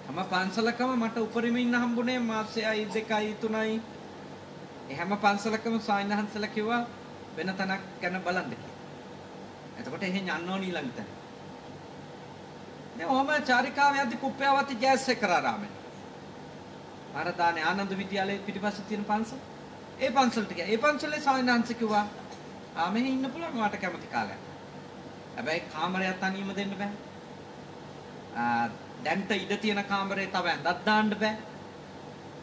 හැම පන්සලකම මට උපරිම ඉන්න හම්බුනේ මාසෙයි 2යි 3යි. ඒ හැම පන්සලකම සායනහන්සලා කිව්වා වෙන තැනක් ගැන බලන්න කියලා. එතකොට එහෙන් යන්න ඕන ඊළඟ තැන. දැන් ඔහම චාරිකාවේ යද්දි කුප්පයාවති ජයසේකරාරාමේ. ආරදානේ ආනන්ද විද්‍යාලයේ පිටිපස්සේ තියෙන පන්සල. ඒ පන්සලට ගියා. ඒ පන්සලේ සායනහන්ස කිව්වා මෙහෙ ඉන්න පුළුවන් මට කැමති කාලයක්. හැබැයි කාමරයක් තනියම දෙන්න බෑ. දැන්ට ඉඳ තියෙන කාමරේ තව ඇඳක් දාන්න බෑ.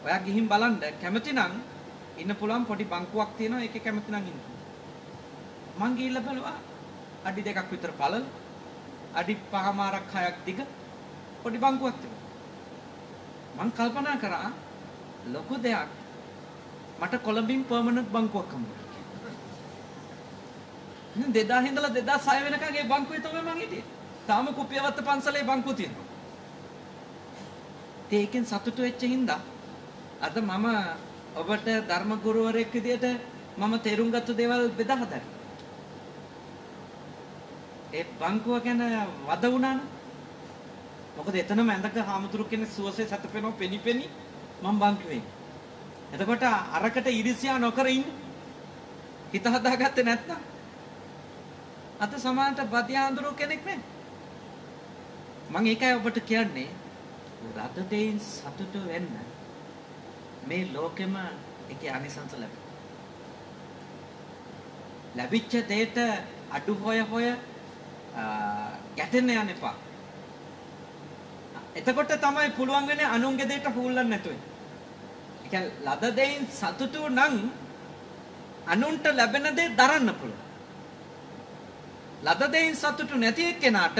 ඔයා ගිහින් බලන්න කැමති නම් ඉන්න පුළුවන් පොඩි බංකුවක් තියෙනවා ඒකේ කැමති නම් ඉන්න. මං ගිහිල්ලා බලුවා අඩි 2ක් විතර පළල අඩි 5මාරක් 6ක් දිග පොඩි බංකුවක් තිබුණා. මං කල්පනා කරා ලොකු දෙයක් මට කොළඹින් පර්මනන්ට් බංකුවක් හම්බුණා. ඉතින් 2000 ඉඳලා 2006 වෙනකන් ඒ බංකුවේ තමයි මං හිටියේ. තාම කුප්පියවත්ත පන්සලේ බංකුව තියෙනවා. ඒකෙන් සතුටු වෙච්ච හින්දා අද මම ඔබට ධර්ම ගුරුවරයෙක් විදියට මම තේරුම් ගත්ත දේවල් බෙදා හදන්න. ඒ බංකුව ගැන වද වුණාන. මොකද එතනම ඇඳක හාමුදුරු කෙනෙක් සුවසේ සතපෙනව පෙනිපෙනි මම බංකුවේ. එතකොට අරකට ඉරිසියා නොකර ඉන්න. හිත හදාගත්තේ නැත්නම් අත සමානට බදියාඳුරු කෙනෙක් නේ. මම ඒකයි ඔබට කියන්නේ රද දෙයින් සතුටු වෙන්න මේ ලෝකෙම ඒකේ අනිසංස ලැබිච්ච දෙයට අඩු හොය ගැටෙන්න යන්න එපා. එතකොට තමයි පුළුවන් වෙන්නේ අනුන්ගේ දෙයට හූල්ලන්න නැතුව. ඒ කියන්නේ ලද දෙයින් සතුටු නම් අනුන්ට ලැබෙන දේ දරන්න පුළුවන්. ලද දෙයින් සතුටු නැති එක්කෙනාට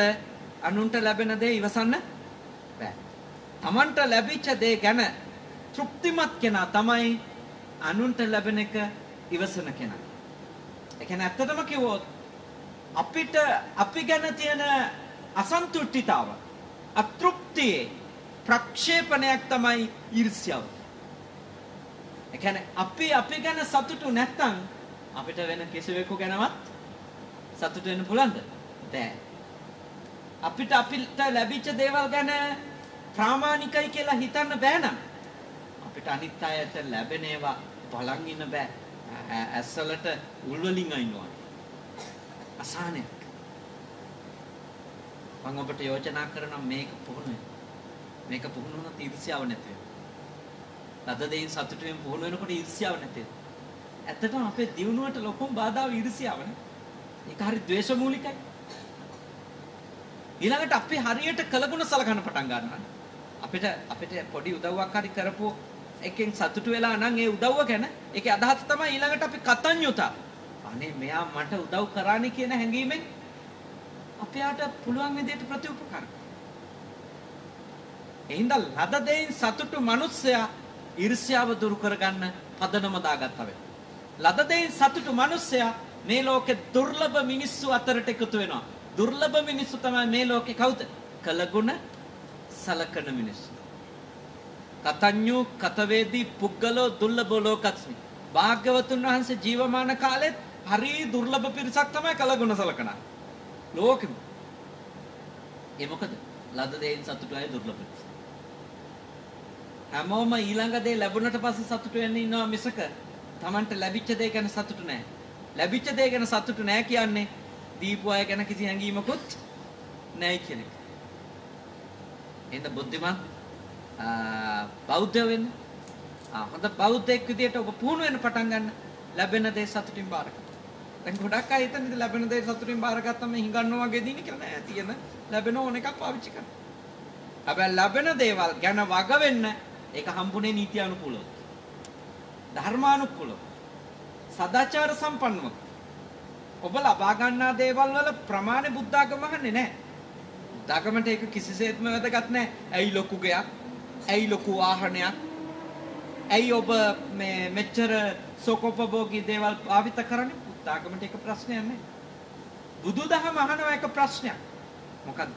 අනුන්ට ලැබෙන දේ ඉවසන්න බෑ. Tamanට ලැබිච්ච දේ ගැන තෘප්තිමත් කෙනා තමයි අනුන්ට ලැබෙන එක ඉවසන කෙනා. ඒ කියන්නේ ඇත්තටම කිව්වොත් අපිට අපි ගැන තියෙන අසන්තුෂ්ටිතාව අතෘප්තියේ ප්‍රක්ෂේපණයක් තමයි ඊර්ෂ්‍යාව. ඒ කියන්නේ අපි ගැන සතුටු නැත්නම් අපිට වෙන කිසිවෙකු ගැනවත් සතුටු වෙන්න පුළුවන්ද? බෑ. අපිට ලැබිච්ච දේවල් ගැන ප්‍රාමාණිකයි කියලා හිතන්න බෑ නම් අපිට අනිත් අයට ලැබෙන ඒවා බලන් ඉන්න බෑ. ඇස්වලට උල් වලින් අයින්නවා. අසහනයක්. මම ඔබට යෝජනා කරනවා මේක පුහුණු වෙන්න. මේක පුහුණු වුණොත් ඊර්ෂ්‍යාව නැති වෙනවා. ලද දෙයින් සතුටු වෙන පුහුණු වෙනකොට ඊර්ෂ්‍යාව නැති වෙනවා. ඇත්තටම අපේ දියුණුවට ලොකුම බාධාව ඊර්ෂ්‍යාවනේ. ඒක හරි ද්වේෂ මූලිකයි. ඊළඟට අපි හරියට කළගුණ සලකන්න පටන් ගන්නවා. අපිට පොඩි උදව්වක් හරි කරපුව එකෙන් සතුටු වෙලා නම් ඒ උදව්ව ගැන ඒකේ අදහස තමයි ඊළඟට අපි කතඤ්ඤුතා. අනේ මෙයා මට උදව් කරානේ කියන හැඟීමෙන් අපයාට පුළුවන් විදිහට ප්‍රතිඋපකාර. එහෙනම් ලද දෙයින් සතුටු මිනිස්සයා ඊර්ෂ්‍යාව දුරු කරගන්න පදනම දාගත්තා වෙනවා. ලද දෙයින් සතුටු මිනිස්සයා මේ ලෝකේ දුර්ලභ මිනිස්සු අතරට එකතු වෙනවා. දුර්ලභ මිනිස්සු තමයි මේ ලෝකේ කවුද? කළගුණ සලකන මිනිස්සු. කතඤ්ඤු කතවේදී පුද්ගලෝ දුර්ලභෝ ලෝකස්මි. භාග්‍යවතුන් වහන්සේ ජීවමාන කාලෙත් හරි දුර්ලභ පිරිසක් තමයි කලගුණ සලකන ලෝකෙම. ඒ මොකද? ලද දෙයින් සතුටු අය දුර්ලභ පිරිස. හැමෝම ඊළඟ දේ ලැබුණට පස්සේ සතුටු වෙන්න ඉන්නවා මිසක Tamanට ලැබිච්ච දේ ගැන සතුටු නැහැ. ලැබිච්ච දේ ගැන සතුටු නැහැ කියන්නේ දීපු අය ගැන කිසි හැඟීමකුත් නැහැ කියන එක. එන්න බුද්ධිමත් බෞද්ධ වෙන්න. හොඳ බෞද්ධයෙක් විදියට ඔබ පුහුණු වෙන්න පටන් ගන්න. ලැබෙන දේ සතුටින් බාර ගන්න. දැන් ගොඩක් අය හිතන්නේ ලැබෙන දේ සතුටින් බාර ගත්තම හිඟන්නවා වගේ දින කියලා නෑ. තියෙන ලැබෙන ඕන එකක් පාවිච්චි කරන්න. හැබැයි ලැබෙන දේවල් ගැන වග වෙන්න ඒක හම්බුනේ නීති අනුකූලව. ධර්මානුකූලව. සදාචාර සම්පන්නව. ඔබ ලබා ගන්නා දේවල් වල ප්‍රමාණය බුද්ධාගම අහන්නේ නැහැ. බුද්ධාගමට ඒක කිසිසේත්ම වැදගත් නැහැ. ඇයි ලොකු ගයක්? ඇයි ලොකු වාහනයක්? ඇයි ඔබ මේ මෙච්චර සෝකෝපභෝගී දේවල් භාවිත කරන්නේ? බුද්ධාගමට ඒක ප්‍රශ්නයක් නැහැ. බුදුදහම අහනවා එක ප්‍රශ්නයක්. මොකද්ද?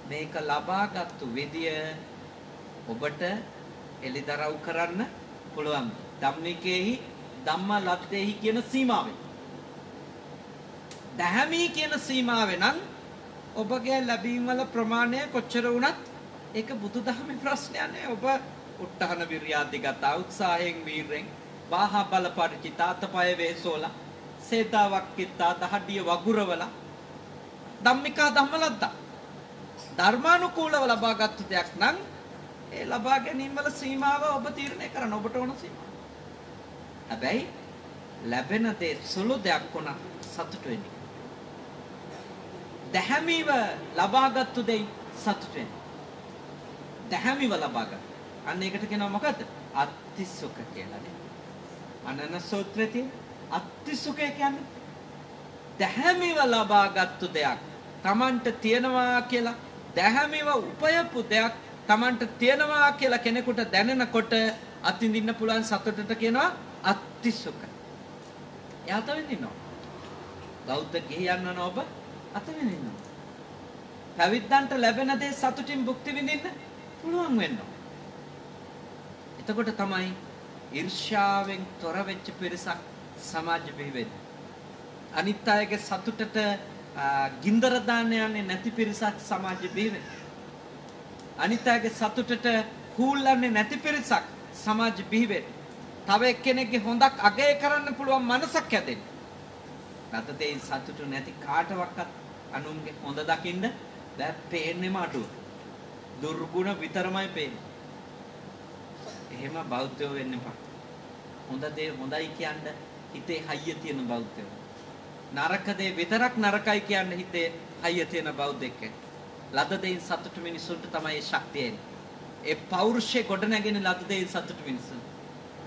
මේක ලබාගත්තු විදිය ඔබට එලිදරව් කරන්න පුළුවන්. ධම්මිකේහි ධම්ම ලද්දේහි කියන සීමාවෙන්. දහමී කියන සීමාවෙන් නම් ඔබගේ ලැබීම් වල ප්‍රමාණය කොච්චර වුණත් ඒක බුදුදහමේ ප්‍රශ්නයක් නෑ. ඔබ උත්තහන විරියාදිගත උත්සාහයෙන් වීරෙන් බාහ බල පරිචිතාතපය වේසෝලා සේතාවක් කිත්තා දහඩිය වගුරවල ධම්මිකා ධම්මලද්දා ධර්මානුකූලව ලබාගත් දෙයක් නම් ඒ ලබා ගැනීම වල සීමාව ඔබ තීරණය කරන්න ඔබට ඕන සීමාව. හැබැයි ලැබෙන දේ සුළු දෙයක් වුණා සතුට වෙන්නේ. දහමීව ලබාගත්තු දෙයි සතුට වෙන්නේ. දහමීව ලබාගත්. අන්න ඒකට කියනවා මොකද්ද? අත්තිසුඛ කියලා නේ. අනන සූත්‍රයේ තියෙන අත්තිසුඛය කියන්නේ දහමීව ලබාගත්තු දෙයක් Tamanට තියෙනවා කියලා දහමීව උපයපු දෙයක් Tamanට තියෙනවා කියලා කෙනෙකුට දැනෙනකොට අත්විඳින්න පුළුවන් සතුටට කියනවා අත්තිසුඛ. එයා තවෙන්දිනවා. බෞද්ධ ගිහියන් ඔබ අතවිඳිනවා. පැවිද්දන්ට ලැබෙන දේ සතුටින් භුක්ති විඳින්න පුළුවන් වෙනවා. එතකොට තමයි ඊර්ෂ්‍යාවෙන් තොර වෙච්ච පිරිසක් සමාජෙ බිහි වෙන්නේ. අනිත් අයගේ සතුටට ගින්දර දාන්න යන්නේ නැති පිරිසක් සමාජෙ බිහි වෙන්නේ. අනිත් අයගේ සතුටට හූල්ලන්නේ නැති පිරිසක් සමාජෙ බිහි වෙන්නේ. තව එක්කෙනෙක්ගේ හොඳක් අගය කරන්න පුළුවන් මනසක් හැදෙන්නේ. නැත්නම් සතුටු නැති කාටවත් අනුන්ගේ හොඳ දකින්න බෑ, පේන්නේම අඩුව. දුර්ගුණ විතරමයි පේන්නේ. එහෙම බෞද්ධයෝ වෙන්න එපා. හොඳ දේ හොඳයි කියන්න හිතේ හයිය තියෙන බෞද්ධයෝ. නරක දේ විතරක් නරකයි කියන්න හිතේ හයිය තියෙන බෞද්ධෙක්. ලද දෙයින් සතුටු මිනිසුන්ට තමයි ඒ ශක්තිය එන්නේ. ඒ පෞරුෂය ගොඩ නැගෙන ලද දෙයින් සතුටු මිනිසුන්.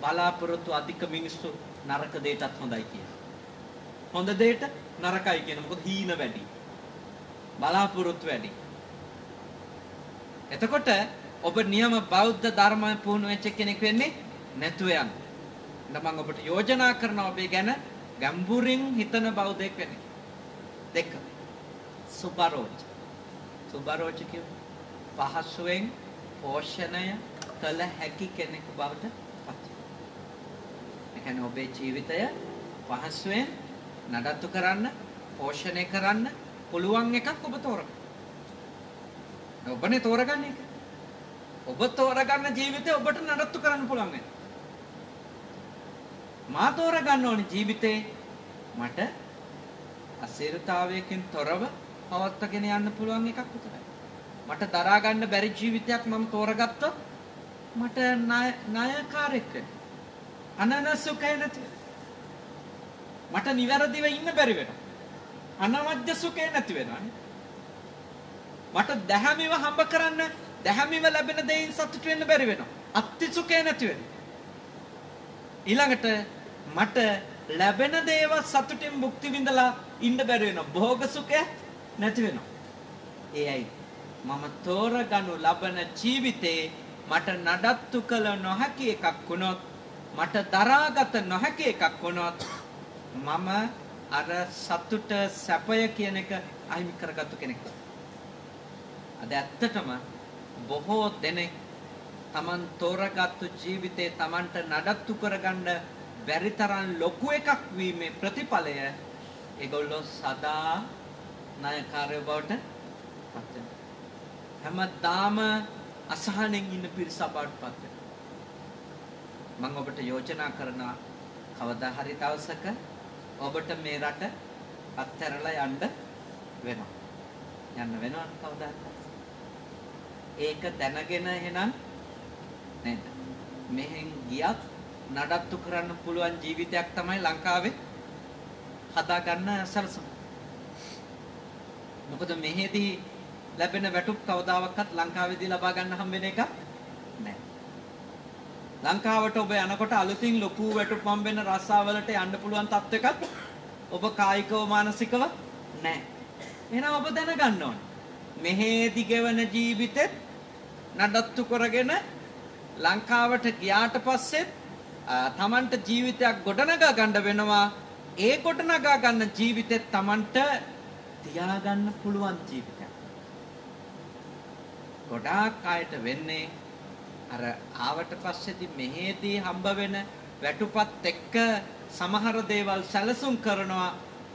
බලාපොරොත්තු අධික මිනිස්සු නරක දෙයටත් හොඳයි කියන. හොඳ දෙයට නරකයි කියන. මොකද හීන වැඩි. බලාපොරොත්තු වැඩි. එතකොට ඔබ නියම බෞද්ධ ධර්මය පුහුණු වෙච්ච කෙනෙක් වෙන්නේ නැතුව යන්න. මම ඔබට යෝජනා කරනවා ඔබේ ගැන ගැඹුරින් හිතන බෞද්ධයෙක් වෙන්න. දෙක. සුබරෝච. සුබරෝච කියන්නේ පහසුවෙන් පෝෂණය කළ හැකි කෙනෙකු බවට පත් වෙනවා. ඒ කියන්නේ ඔබේ ජීවිතය පහසුවෙන් නඩත්තු කරන්න, පෝෂණය කරන්න පුළුවන් එකක් ඔබ තෝරගන්න. ඔබනේ තෝරගන්න එක. ඔබ තෝරගන්න ජීවිතය ඔබට නඩත්තු කරන්න පුළුවන් වෙනවා. මා තෝරගන්න ඕනේ ජීවිතේ මට අසීරතාවයකින් තොරව පවත්වාගෙන යන්න පුළුවන් එකක් විතරයි. මට දරා ගන්න බැරි ජීවිතයක් මම තෝරගත්තොත් මට ණයකාරයෙක් වෙන්න. අනනසුකේ නැති. මට නිවැරදිව ඉන්න බැරි වෙනවා. අනවජ්‍ය සුඛේ නැති වෙනවා. මට දහමිව හම්බ කරන්න, දහමිව ලැබෙන දෙයින් සතුට වෙන්න බැරි වෙනවා. අත්ති සුඛේ නැති වෙනවා. ඊළඟට මට ලැබෙන දේව සතුටින් භුක්ති විඳලා ඉන්න බැරි වෙනවා. භෝග සුඛය නැති වෙනවා. ඒයි මම තෝරගනු ලබන ජීවිතේ මට නඩත්තු කළ නොහැකි එකක් වුණොත්, මට දරාගත නොහැකි එකක් වුණොත් මම අර සතුට සැපය කියන එක අහිමි කරගත්තු කෙනෙක්. අද ඇත්තටම බොහෝ දෙනෙක් Taman තෝරගත්තු ජීවිතේ Tamanට නඩත්තු කරගන්න බැරි තරම් ලොකු එකක් වීමේ ප්‍රතිඵලය ඒගොල්ලෝ සදා ණයකාරයෝ බවට පත් වෙනවා. හැමදාම අසහනෙන් ඉන්න පිරිස බවට පත් වෙනවා. මම ඔබට යෝජනා කරනවා කවදා හරි දවසක ඔබට මේ රට අත්හැරලා යන්න වෙනවා. යන්න වෙනවා කවදා හරි. ඒක දැනගෙන එහෙනම් නේද? මෙහෙන් ගියත් නඩත්තු කරන්න පුළුවන් ජීවිතයක් තමයි ලංකාවේ හදාගන්න සැලසුම. මොකද මෙහෙදී ලැබෙන වැටුප් කවදාවත් ලංකාවේදී ලබා ගන්න හම්බෙන එක නෑ. ලංකාවට ඔබ යනකොට අලුතින් ලොකු වැටුප් හම්බෙන රස්සාවලට යන්න පුළුවන් තත්ත්වයකට ඔබ කායිකව මානසිකව නෑ. එහෙනම් ඔබ දැනගන්න ඕනේ. මෙහෙදී ගෙවන ජීවිතෙත් නඩත්තු කරගෙන ලංකාවට ගියාට පස්සේ තමන්ට ජීවිතයක් ගොඩනගා ගන්න වෙනවා. ඒ ගොඩනගා ගන්න ජීවිතෙත් තමන්ට තියාගන්න පුළුවන් ජීවිතයක්. ගොඩාක් අයට වෙන්නේ අර ආවට පස්සේදී මෙහෙදී හම්බ වෙන වැටුපත් එක්ක සමහර දේවල් සැලසුම් කරනවා.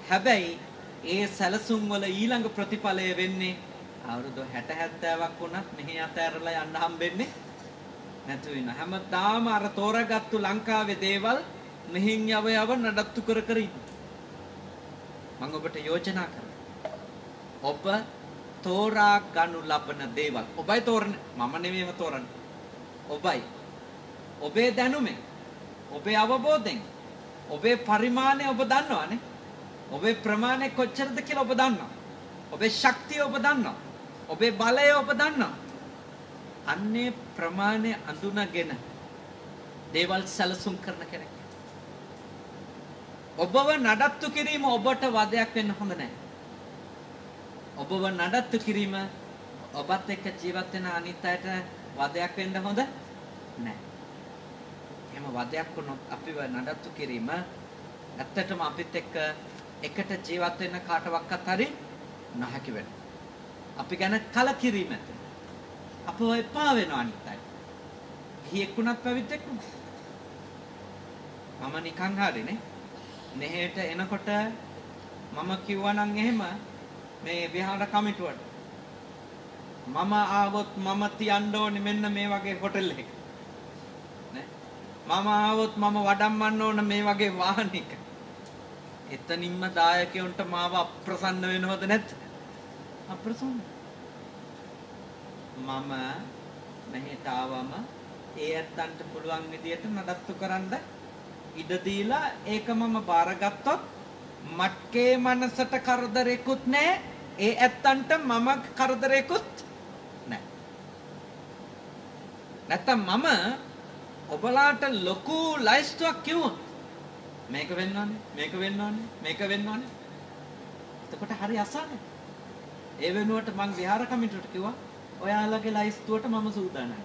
හැබැයි ඒ සැලසුම් වල ඊළඟ ප්‍රතිඵලය වෙන්නේ අවුරුදු 60 70ක් වුණත් මෙහෙ අතහැරලා යන්න හම්බෙන්නේ නැතු වෙන. හැමදාම අර තෝරාගත්තු ලංකාවේ දේවල් මෙහින් යව නඩත්තු කර කර ඉන්න. මම ඔබට යෝජනා කරනවා. ඔබ තෝරා ගනු ලබන දේවල් ඔබයි තෝරන්නේ. මම නෙවෙයිම තෝරන්නේ. ඔබයි. ඔබේ දැනුමෙන්, ඔබේ අවබෝධයෙන්, ඔබේ පරිමාණය ඔබ දන්නවනේ. ඔබේ ප්‍රමාණය කොච්චරද කියලා ඔබ දන්නවා. ඔබේ ශක්තිය ඔබ දන්නවා. ඔබේ බලය ඔබ දන්නවා. අන්නේ ප්‍රමාණය අඳුනගෙන දේවල් සැලසුම් කරන කෙනෙක්. ඔබව නඩත්තු කිරීම ඔබට වදයක් වෙන්න හොඳ නැහැ. ඔබව නඩත්තු කිරීම ඔබත් එක්ක ජීවත් වෙන අනිත් අයට වදයක් වෙන්න හොඳ නැහැ. එහෙම වදයක් වුණොත් අපිව නඩත්තු කිරීම ඇත්තටම අපිත් එක්ක එකට ජීවත් වෙන්න කාටවත් හරි නැහැකි වෙනවා. අපි ගැන කලකිරීම ඇති. අපව එපා වෙනවා අනිත් අය. ගිහියෙක් වුණත් පැවිද්දෙක් වුණත්. මම නිකන් හරිනේ. මෙහෙට එනකොට මම කිව්වනම් එහෙම මේ විහාර කමිටුවට මම ආවොත් මම තියන්න ඕනේ මෙන්න මේ වගේ හොටෙල් එකක. නේ? මම ආවොත් මම වඩම්මන්න ඕන මේ වගේ වාහනයක. එතනින්ම දායකයන්ට මාව අප්‍රසන්න වෙනවද නැත්? අප්‍රසන්න. මම මෙහෙට ආවම ඒ ඇත්තන්ට පුළුවන් විදියට නඩත්තු කරන්න ඉඩ දීලා ඒක මම බාරගත්තොත් මට්කේ මනසට කරදරයක්වත් නැහැ. ඒ ඇත්තන්ට මම කරදරයක්වත් නැහැ. නැත්තම් මම ඔබලාට ලොකු ලයිස්ට්ුවක් කිව්වොත් මේක වෙන්න ඕනේ, මේක වෙන්න ඕනේ, මේක වෙන්න ඕනේ. එතකොට හරි අසන්නේ. ඒ වෙනුවට මං විහාර කමිටුවට කිව්වා ඔයාලගේ ලයිස්තුවට මම සූදානම්යි.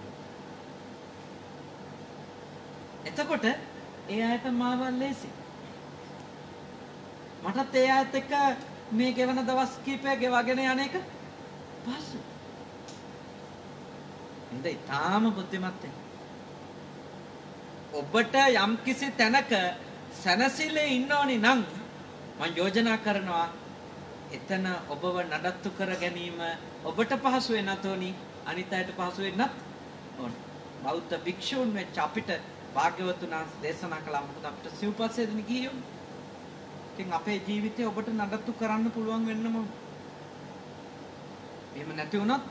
එතකොට ඒ අයට මාව ලේසි. මටත් ඒ අයත් එක්ක මේ ගෙවන දවස් කීපය ගෙවගෙන යන එක පහසුයි. ඉතින් තාම බුද්ධිමත් වෙන්න. ඔබට යම්කිසි තැනක සැනසෙල්ලේ ඉන්න ඕනි නම් මම යෝජනා කරනවා එතන ඔබව නඩත්තු කර ගැනීම ඔබට පහසු වෙන්නත් ඕනි අනිත් අයට පහසු වෙන්නත් ඕනි. බෞද්ධ භික්ෂූන් වෙච්ච අපිට භාග්‍යවතුන් වහන්සේ දේශනා කළා මොකද අපිට සිව්පස්සේ දෙන ගියෝ. ඉතින් අපේ ජීවිතේ ඔබට නඩත්තු කරන්න පුළුවන් වෙන්නම. එහෙම නැති වුණොත්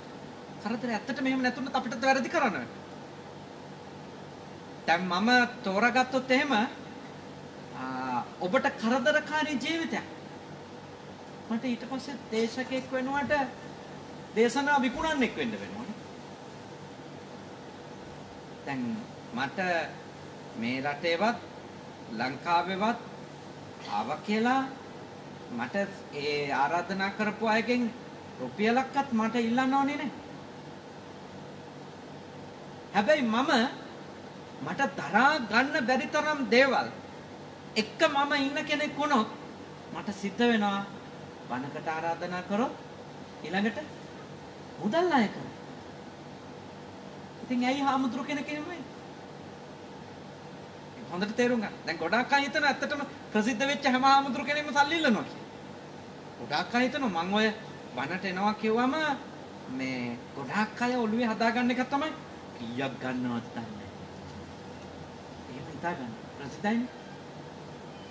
කරදර ඇත්තටම එහෙම නැතුනොත් අපිට වැරදි කරන්න වෙනවා. දැන් මම තෝරාගත්තොත් එහෙම ඔබට කරදරකාරී ජීවිතයක්. මට ඊට පස්සේ දේශකෙක් වෙනුවට දේශනා විකුණන්නෙක් වෙන්න වෙනවා. දැන් මට මේ රටේවත් ලංකාවේවත් ආවා කියලා මට ඒ ආරාධනා කරපු අයගෙන් රුපියලක්වත් මට ඉල්ලන්න ඕනේ නේ. හැබැයි මට දරා ගන්න බැරි තරම් දේවල් එක්ක මම ඉන්න කෙනෙක් වුණොත් මට සිද්ධ වෙනවා බණකට ආරාධනා කරොත් ඊළඟට මුදල් ණය කරා. ඉතින් ඇයි හාමුදුරු කෙනෙක් එහෙම වෙන්නේ? හොඳට තේරුම් ගන්න. දැන් ගොඩාක් අය හිතන ඇත්තටම ප්‍රසිද්ධ වෙච්ච හැම ආමුදුරු කෙනෙක්ම සල්ලි ඉල්ලනවා කියලා. ගොඩාක් අය හිතනවා මං ඔය බණට එනවා කිව්වම මේ ගොඩාක් අය ඔළුවේ හදාගන්න එක තමයි කීයක් ගන්නවද දන්නේ නැහැ. එහෙම හිතාගන්න. ප්‍රසිද්ධයිනේ.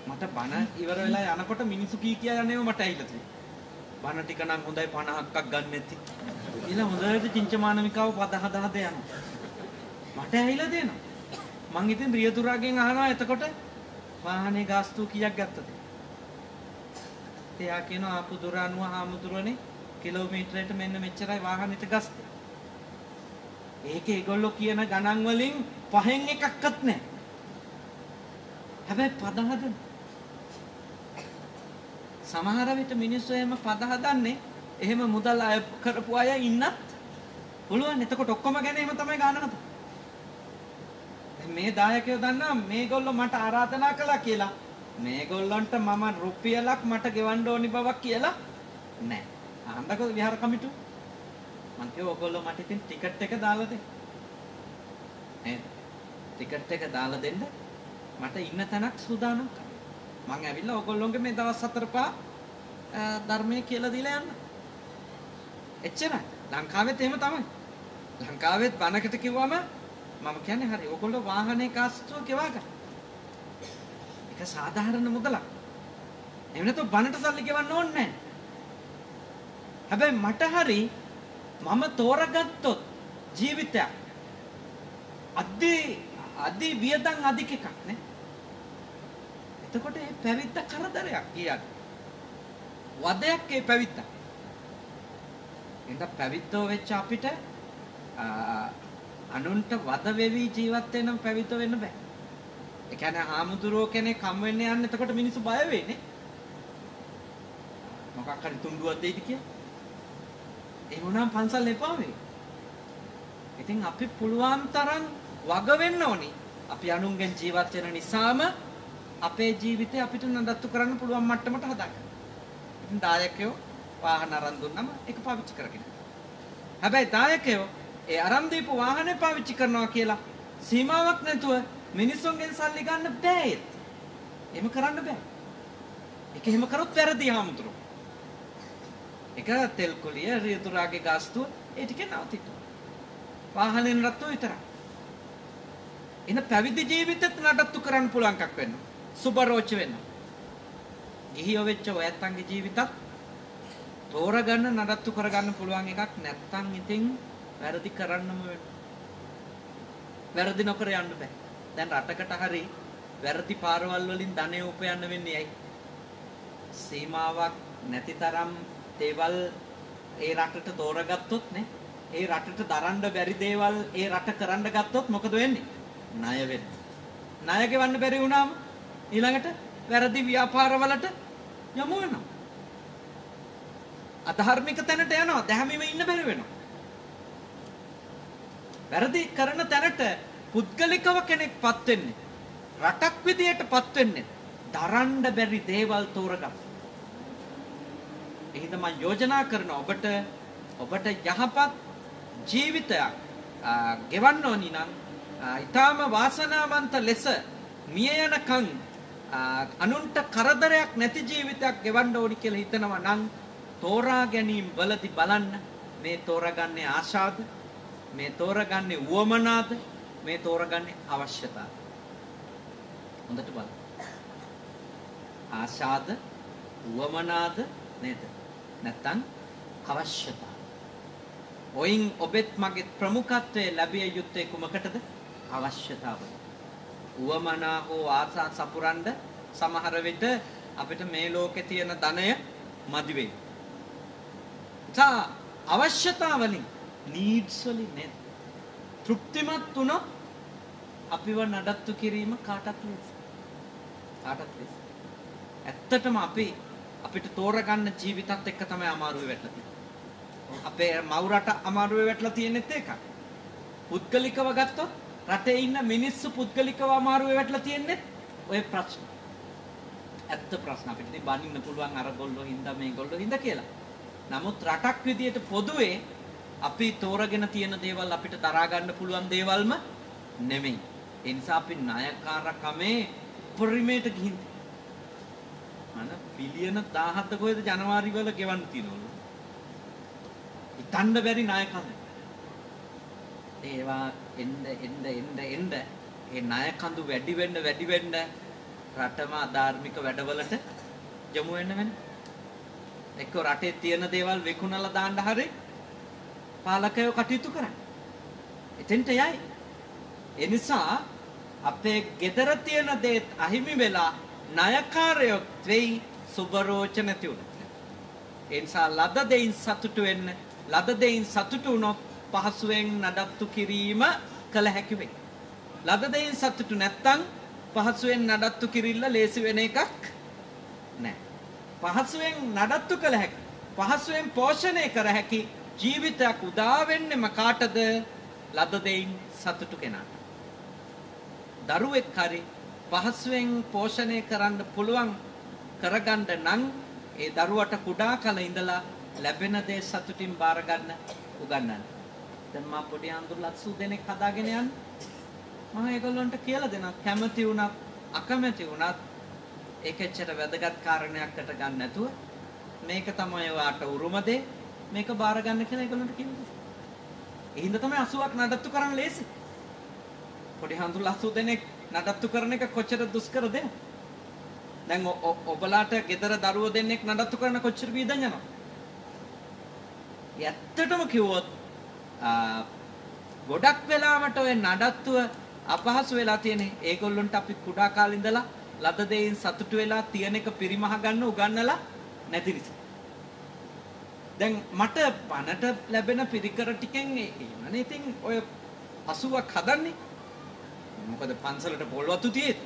මට බණ ඉවර වෙලා යනකොට මිනිස්සු කී කියා යන්නේව මට ඇහිලා තියෙනවා. බණ ටික නම් හොඳයි 50ක් ගන්න නැති. ඊළඟ හොඳට චින්චමානමිකාව පද හදා යනවා. මට ඇහිලා දෙනවා. මං ඉතින් රියතුරාගෙන් අහනවා එතකොට වාහනේ ගාස්තු කීයක් ගත්තද? එයා කියනවා ආපු දුර අනුව හාමුදුරනේ කිලෝමීටරයට මෙන්න මෙච්චරයි වාහනෙට ගස්තේ. ඒකේ ඒගොල්ලෝ කියන ගණන් වලින් පහෙන් එකක්වත් නැහැ. හැබැයි පද හදන සමහර විට මිනිස්සු එහෙම පද හදන්නේ එහෙම මුදල් අය කරපු අය ඉන්නත් පුළුවන්. එතකොට ඔක්කොම ගැන එහෙම තමයි ගන්නවද? මේ දායකයෝ දන්නා මේගොල්ලෝ මට ආරාධනා කළා කියලා. මේගොල්ලන්ට මම රුපියලක් මට ගෙවන්න ඕනි බවක් කියලා නෑ. අහන්නකෝ විහාර කමිටුව. මං කිව්වා ඔයගොල්ලෝ මට ඉතින් ටිකට් එක දාලා දෙන්න. නේද? ටිකට් එක දාලා දෙන්න මට ඉන්න තැනක් සූදානම් කරන්න. මං ඇවිල්ලා ඔයගොල්ලෝගේ මේ දවස් 4-5 ධර්මයේ කියලා දීලා යන්න. එච්චරයි. ලංකාවෙත් එහෙම තමයි. ලංකාවෙත් බණකට කිව්වම මම කියන්නේ හරි ඔයගොල්ලෝ වාහනේ කාස්තුව ගෙවා ගන්න. ඒක සාධාරණ මුදලක්. එහෙම නැත්නම් බණට සල්ලි ගෙවන්න ඕනේ නැහැ. හැබැයි මට හරි මම තෝරගත්තොත් ජීවිතයක් අදි වියදම් අධික එකක් නේ. එතකොට මේ පැවිද්ද කරදරයක් කියන්නේ. වදයක් ඒ පැවිද්ද. එහෙනම් පැවිද්දෝ වෙච්ච අපිට අනුන්ට වද වෙවි ජීවත් වෙන්න පැවිද්ද වෙන්න බෑ. ඒ කියන්නේ ආමුදුරෝ කෙනෙක් කම් වෙන්න යන්න එතකොට මිනිස්සු බය වෙන්නේ. මොකක් හරි තුන්ඩුවක් දෙයිද කියලා. ඒ වුණාම පන්සල් එපා වෙයි. ඉතින් අපි පුළුවන් තරම් වග වෙන්න ඕනි. අපි අනුන්ගෙන් ජීවත් වෙන නිසාම අපේ ජීවිතේ අපිට නඩත්තු කරන්න පුළුවන් මට්ටමට හදාගන්න. ඉතින් දායකයෝ වාහන අරන් දුන්නම ඒක පාවිච්චි කරගෙන. හැබැයි දායකයෝ ඒ අරන් දීපු වාහනේ පාවිච්චි කරනවා කියලා සීමාවක් නැතුව මිනිස්සුන්ගෙන් සල්ලි ගන්න බෑ. එහෙම කරන්න බෑ. ඒක එහෙම කරොත් වැරදි ආමුතුරු. ඒක තෙල් කුලිය රියතුරාගේ ගාස්තුව ඒ ටික නවතිනවා. වාහනේ නඩත්තු විතරයි. එන පැවිදි ජීවිතෙත් නඩත්තු කරන්න පුළුවන් එකක් වෙන්න. සුබරෝච වෙන්න. ගිහියෝ වෙච්ච ඔයත්න්ගේ ජීවිතත් තෝරගන්න නඩත්තු කරගන්න පුළුවන් එකක් නැත්තම් ඉතින් වැරදි කරන්නම වෙනවා. වැරදි නොකර යන්න බෑ. දැන් රටකට හරි වැරදි පාරවල් වලින් ධනෙ උපයන්න වෙන්නේ ඇයි? සීමාවක් නැති තරම් දේවල් ඒ රටට තෝරගත්තොත් නේ. ඒ රටට දරන්න බැරි දේවල් ඒ රට කරන්න ගත්තොත් මොකද වෙන්නේ? ණය වෙන්නේ. ණය ගෙවන්න බැරි වුණාම ඊළඟට වැරදි ව්‍යාපාරවලට යමු වෙනවා. අධාර්මික තැනට යනවා. දැහැමිව ඉන්න බැරි වෙනවා. වැරදි කරන තැනට පුද්ගලිකව කෙනෙක්පත් වෙන්නේ. රටක් විදියටපත් වෙන්නේ. දරන්න බැරි දේවල් තෝරගන්න. එහෙනම් මම යෝජනා කරන ඔබට යහපත් ජීවිතයක් ගෙවන්න ඕනි නම් ඊටාම වාසනාවන්ත ලෙස මිය යනකම් අනුන්ට කරදරයක් නැති ජීවිතයක් ගෙවන්න ඕනි කියලා හිතනවා නම් තෝරා ගැනීම වලදී බලන්න මේ තෝරාගන්නේ ආශාද, මේ තෝරාගන්නේ උවමනාද, මේ තෝරාගන්නේ අවශ්‍යතාවද? හොඳට බලන්න. ආශාද, උවමනාද නේද? නැත්නම් අවශ්‍යතාව. ඔයින් ඔබෙත් මගේ ප්‍රමුඛත්වයේ ලැබිය යුත්තේ කුමකටද? අවශ්‍යතාව. උවමනා හෝ ආසා සපුරන්න සමහර විට අපිට මේ ලෝකේ තියෙන ධනය මදි වෙයි. අවශ්‍යතාවලින් needs වලින් නේද? තෘප්තිමත් වුණොත් අපිව නඩත්තු කිරීම කාටත් ලේසි. ඇත්තටම අපිට තෝරගන්න ජීවිතත් එක්ක තමයි අමාරුවේ වැටලා තියෙන්නේ. අපේ මව් රට අමාරුවේ වැටලා තියෙනෙත් ඒකයි. පුද්ගලිකව ගත්තොත් රටේ ඉන්න මිනිස්සු පුද්ගලිකව අමාරුවේ වැටලා තියෙන්නේ ඔය ප්‍රශ්න. ඇත්ත ප්‍රශ්න අපිට ඉතින් බනින්න පුළුවන් අර ගොල්ලෝ හින්දා මේගොල්ලෝ හින්දා කියලා. නමුත් රටක් විදියට පොදුවේ අපි තෝරගෙන තියෙන දේවල් අපිට දරා ගන්න පුළුවන් දේවල්ම නෙමෙයි. ඒ නිසා අපි ණයකාරකමේ පරිමේට ගිහින් අන බිලියන 17 කොහෙද ජනවාරි වල ගෙවන්න තියෙනවලු. හිතන්න බැරි ණයකම. ඒවා එන්න ඒ ණයකඳු වැඩි වෙන්න රටම අධාර්මික වැඩවලට යොමු වෙන්න වෙන. එක්ක රටේ තියෙන දේවල් විකුණලා දාන්න හරි පාලකයෝ කටයුතු කරන්නේ. එතෙන්ට යයි. ඒ නිසා අපේ gedara තියෙන දේ අහිමි වෙලා ණයකාරයොත් වෙයි සුබරෝච නැති උනත්. ඒ නිසා ලද දෙයින් සතුටු වෙන්න. ලද දෙයින් සතුටු වුණොත් පහසුවෙන් නඩත්තු කිරීම කළ හැකි වෙයි. ලද දෙයින් සතුටු නැත්තම් පහසුවෙන් නඩත්තු කිරිල්ල ලේසි වෙන එකක් නෑ. පහසුවෙන් නඩත්තු කළ හැකි, පහසුවෙන් පෝෂණය කර හැකි ජීවිතයක් උදා වෙන්නෙම කාටද? ලද දෙයින් සතුටු කෙනාට. දරුවෙක් හරි පහසුවෙන් පෝෂණය කරන්න පුළුවන් කරගන්න නම් ඒ දරුවට කුඩා කල ඉඳලා ලැබෙන දේ සතුටින් බාර ගන්න උගන්වන්න. දැන් මා පොඩි අඳුරලත් සු දෙනෙක් හදාගෙන යන්න. මම ඒගොල්ලන්ට කියලා දෙනවා කැමති වුණත් අකමැති වුණත් ඒකෙච්චර වැදගත් කාරණයක්කට ගන්න නැතුව මේක තමයි ඔයාට උරුම දේ මේක බාර ගන්න කියලා ඒගොල්ලන්ට කියනවා. ඒ හින්දා තමයි 80ක් නඩත්තු කරන්න ලේසි. පොඩි හඳුල්ලා 80 දෙනෙක් නඩත්තු කරන එක කොච්චර දුෂ්කරද? දැන් ඔබලාට ගෙදර දරුවෝ දෙන්නෙක් නඩත්තු කරන කොච්චර වේදන් යනවා? ඇත්තටම කිව්වොත් ගොඩක් වෙලාවට ඔය නඩත්තුව අපහසු වෙලා තියෙන්නේ ඒගොල්ලන්ට අපි කුඩා කාලේ ඉඳලා ලද දෙයින් සතුටු වෙලා තියෙන එක පරිමහ ගන්න උගන්නලා නැති නිසා. දැන් මට පණට ලැබෙන පිරිකර ටිකෙන් එනනේ ඉතින් ඔය 80ක් හදන්නේ. මොකද පන්සලට පොල් වතු තියෙත්.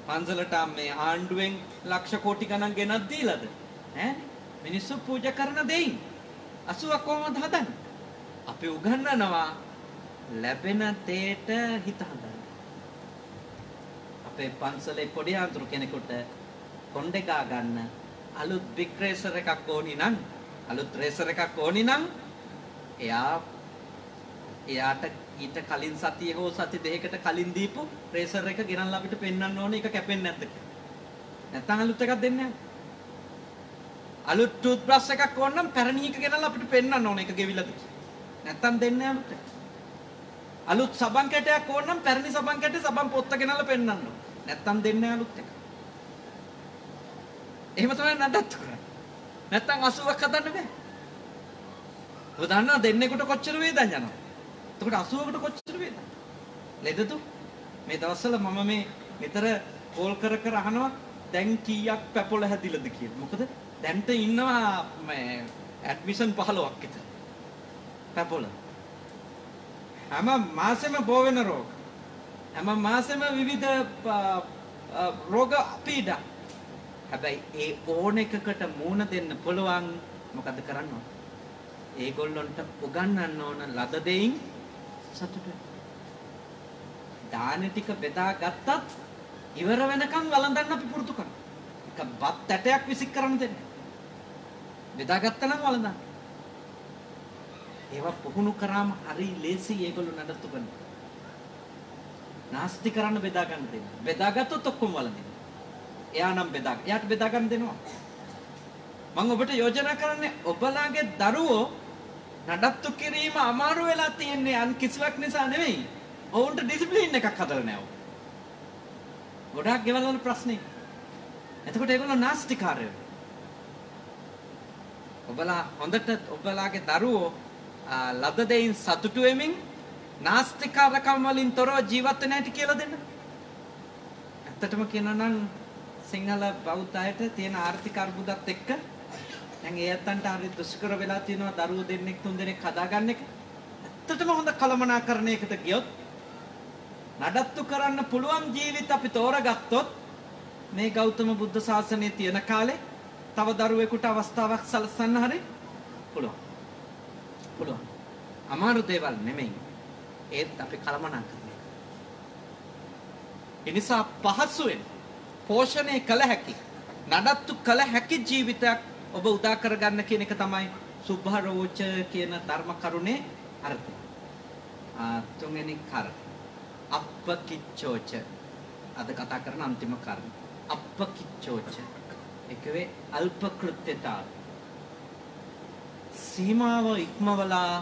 පන්සලට මේ ආණ්ඩුවෙන් ලක්ෂ කෝටි ගණන් ගෙනත් දීලාද? ඈ මිනිස්සු පූජා කරන දෙයින් 80ක් කොහොමද හදන්නේ? අපි උගන්වනවා ලැබෙන දෙයට හිත හදන්න. අපේ පන්සලේ පොඩි අඳුරු කෙනෙකුට කොණ්ඩේ ගා ගන්න අලුත් බිග් රේසර් එකක් ඕනි නම් අලුත් රේසර් එකක් ඕනි නම් එයාට ඊට කලින් සතිය හෝ සති දෙකකට කලින් දීපු රේසර් එක ගෙනල්ලා අපිට පෙන්වන්න ඕනේ ඒක කැපෙන්නේ නැද්ද කියලා. නැත්නම් අලුත් එකක් දෙන්නේ නැහැ. අලුත් ටූත් බ්‍රෂ් එකක් ඕන නම් පැරණි එක ගෙනල්ලා අපිට පෙන්වන්න ඕනේ ඒක ගෙවිලාද කියලා. නැත්නම් දෙන්නේ නැහැ අලුත්. අලුත් සබන් කැටයක් ඕන නම් පැරණි සබන් කැටේ සබන් පොත්ත ගෙනල්ලා පෙන්වන්න ඕනේ. නැත්නම් දෙන්නේ නැහැ අලුත් එක. එහෙම තමයි නඩත්තු කරන්නේ. නැත්නම් 80ක් හදන්න බෑ. ඔබ දන්නා දෙන්නෙකුට කොච්චර වේදන් යනවා. එතකොට 80කට කොච්චර වේදන්? ලෙඩදු මේ දවස්වල මම මේ විතර කෝල් කර අහනවා දැන් කීයක් පැපොල හැදිලාද කියලා. මොකද දැන්ට ඉන්නවා මේ ඇඩ්මිෂන් 15ක් විතර. පැපොල. හැම මාසෙම බෝ වෙන රෝග. හැම මාසෙම විවිධ රෝග පීඩා. හැබැයි ඒ ඕන එකකට මූණ දෙන්න පුළුවන් මොකද කරන්න ඕන? ඒගොල්ලන්ට උගන්වන්න ඕන ලද දෙයින් සතුට. දාන ටික බෙදා ගත්තත් ඉවර වෙනකන් වළඳන්න අපි පුරුදු කරනවා. එක බත් ඇටයක් විසික් කරන්න දෙන්න. බෙදා ගත්තා නම් වළඳන්න. ඒවා පුහුණු කරාම හරි ලේසි ඒගොල්ලෝ නඩත්තු කරනවා. නාස්ති කරන්න බෙදා ගන්න දෙන්න. බෙදා ගත්තොත් ඔක්කොම වළඳින්න. එයාට බෙදා ගන්න දෙනවා. මම ඔබට යෝජනා කරන්නේ ඔබලාගේ දරුවෝ නඩත්තු කිරීම අමාරු වෙලා තියෙන්නේ අන් කිසිවක් නිසා නෙවෙයි. ඔවුන්ට ඩිසිප්ලින් එකක් හදලා නැහැ. ගොඩාක් ගෙවල් වල ප්‍රශ්නේ. එතකොට ඒගොල්ලෝ නාස්තිකාරයෝ. ඔබලා හොඳට ඔබලාගේ දරුවෝ ලද දෙයින් සතුටු වෙමින් නාස්තිකාරකම් වලින් තොරව ජීවත් වෙන හැටි කියලා දෙන්න. ඇත්තටම කියනවා නම් සිංහල බෞද්ධ අයට තියෙන ආර්ථික අර්බුදත් එක්ක දැන් ඒ අතන්ට හරි දුෂ්කර වෙලා තියෙනවා දරුවෝ දෙන්නෙක් තුන් දෙනෙක් හදාගන්න එක. ඇත්තටම හොඳ කළමනාකරණයකට ගියොත් නඩත්තු කරන්න පුළුවන් ජීවිත අපි තෝරගත්තොත් මේ ගෞතම බුද්ධ ශාසනයේ තියෙන කාලේ තව දරුවෙකුට අවස්ථාවක් සලසන්න හරි පුළුවන්. පුළුවන්. අමාරු දේවල් නෙමෙයි. ඒත් අපි කළමනාකරණය. ඒ නිසා පහසුවෙන් පෝෂණය කළ හැකි නඩත්තු කළ හැකි ජීවිතයක් ඔබ උදා කරගන්න කියන එක තමයි සුභරෝච කියන ධර්ම කරුණේ අර්ථය. තුන්වෙනි කාරණය. අප්පකිච්චෝච අද කතා කරන අන්තිම කර්ම අප්පකිච්චෝච එකවේ අල්ප කෘත්‍යතාව සීමාව ඉක්මවලා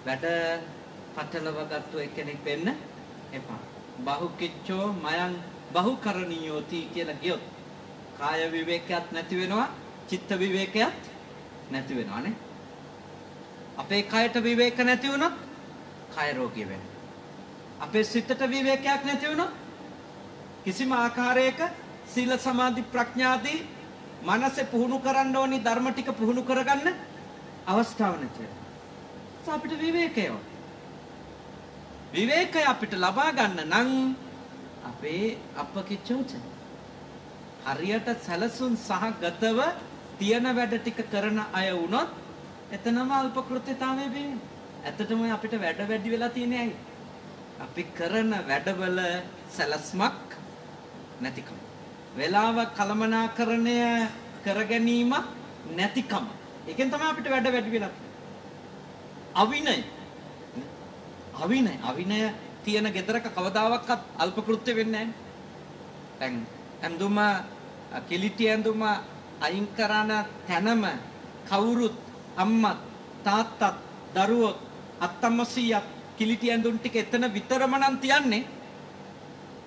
වැඩ පටලවගත්තු කෙනෙක් වෙන්න එපා. බහුකිච්චෝ මයන් බහුකරණීයෝති කියලා කියොත් කාය විවේකයක් නැති වෙනවා, චිත්ත විවේකයක් නැති වෙනවා නේ. අපේ කයට විවේක නැති වුණොත් කය රෝගී වෙනවා. අපේ සිතට විවේකයක් නැති වුණොත් කිසිම ආකාරයක සීල සමාධි ප්‍රඥාදී මනසේ පුහුණු කරන්න ඕනි ධර්ම ටික පුහුණු කරගන්න අවස්ථාවක් නැති වෙනවා. අපිට විවේකය අපිට ලබා ගන්න නම් අපේ අපකිච්චෝච හරියට සැලසුම් සහගතව තියෙන වැඩ ටික කරන අය වුණොත් එතනම අල්ප කෘත්‍යතාවය වෙන්නේ. ඇත්තටම අපිට වැඩ වැඩි වෙලා තියෙන්නේ ඇයි? අපි කරන වැඩවල සැලස්මක් නැතිකම. වේලාව කළමනාකරණය කර ගැනීම නැතිකම. ඒකෙන් තමයි අපිට වැඩ වැඩි වෙලා තියෙන්නේ. අවිනය තියෙන ගෙදරක කවදාවත් අල්ප කෘත්‍ය වෙන්නේ නැහැ. දැන් ඇඳුම කිලිටි ඇඳුම අයින් කරන තැනම කවුරුත් අම්මත් තාත්තත් දරුවෝ අත්තම්මසියක් කිලිටි ඇඳුම් ටික එතන විතරම නම් තියන්නේ.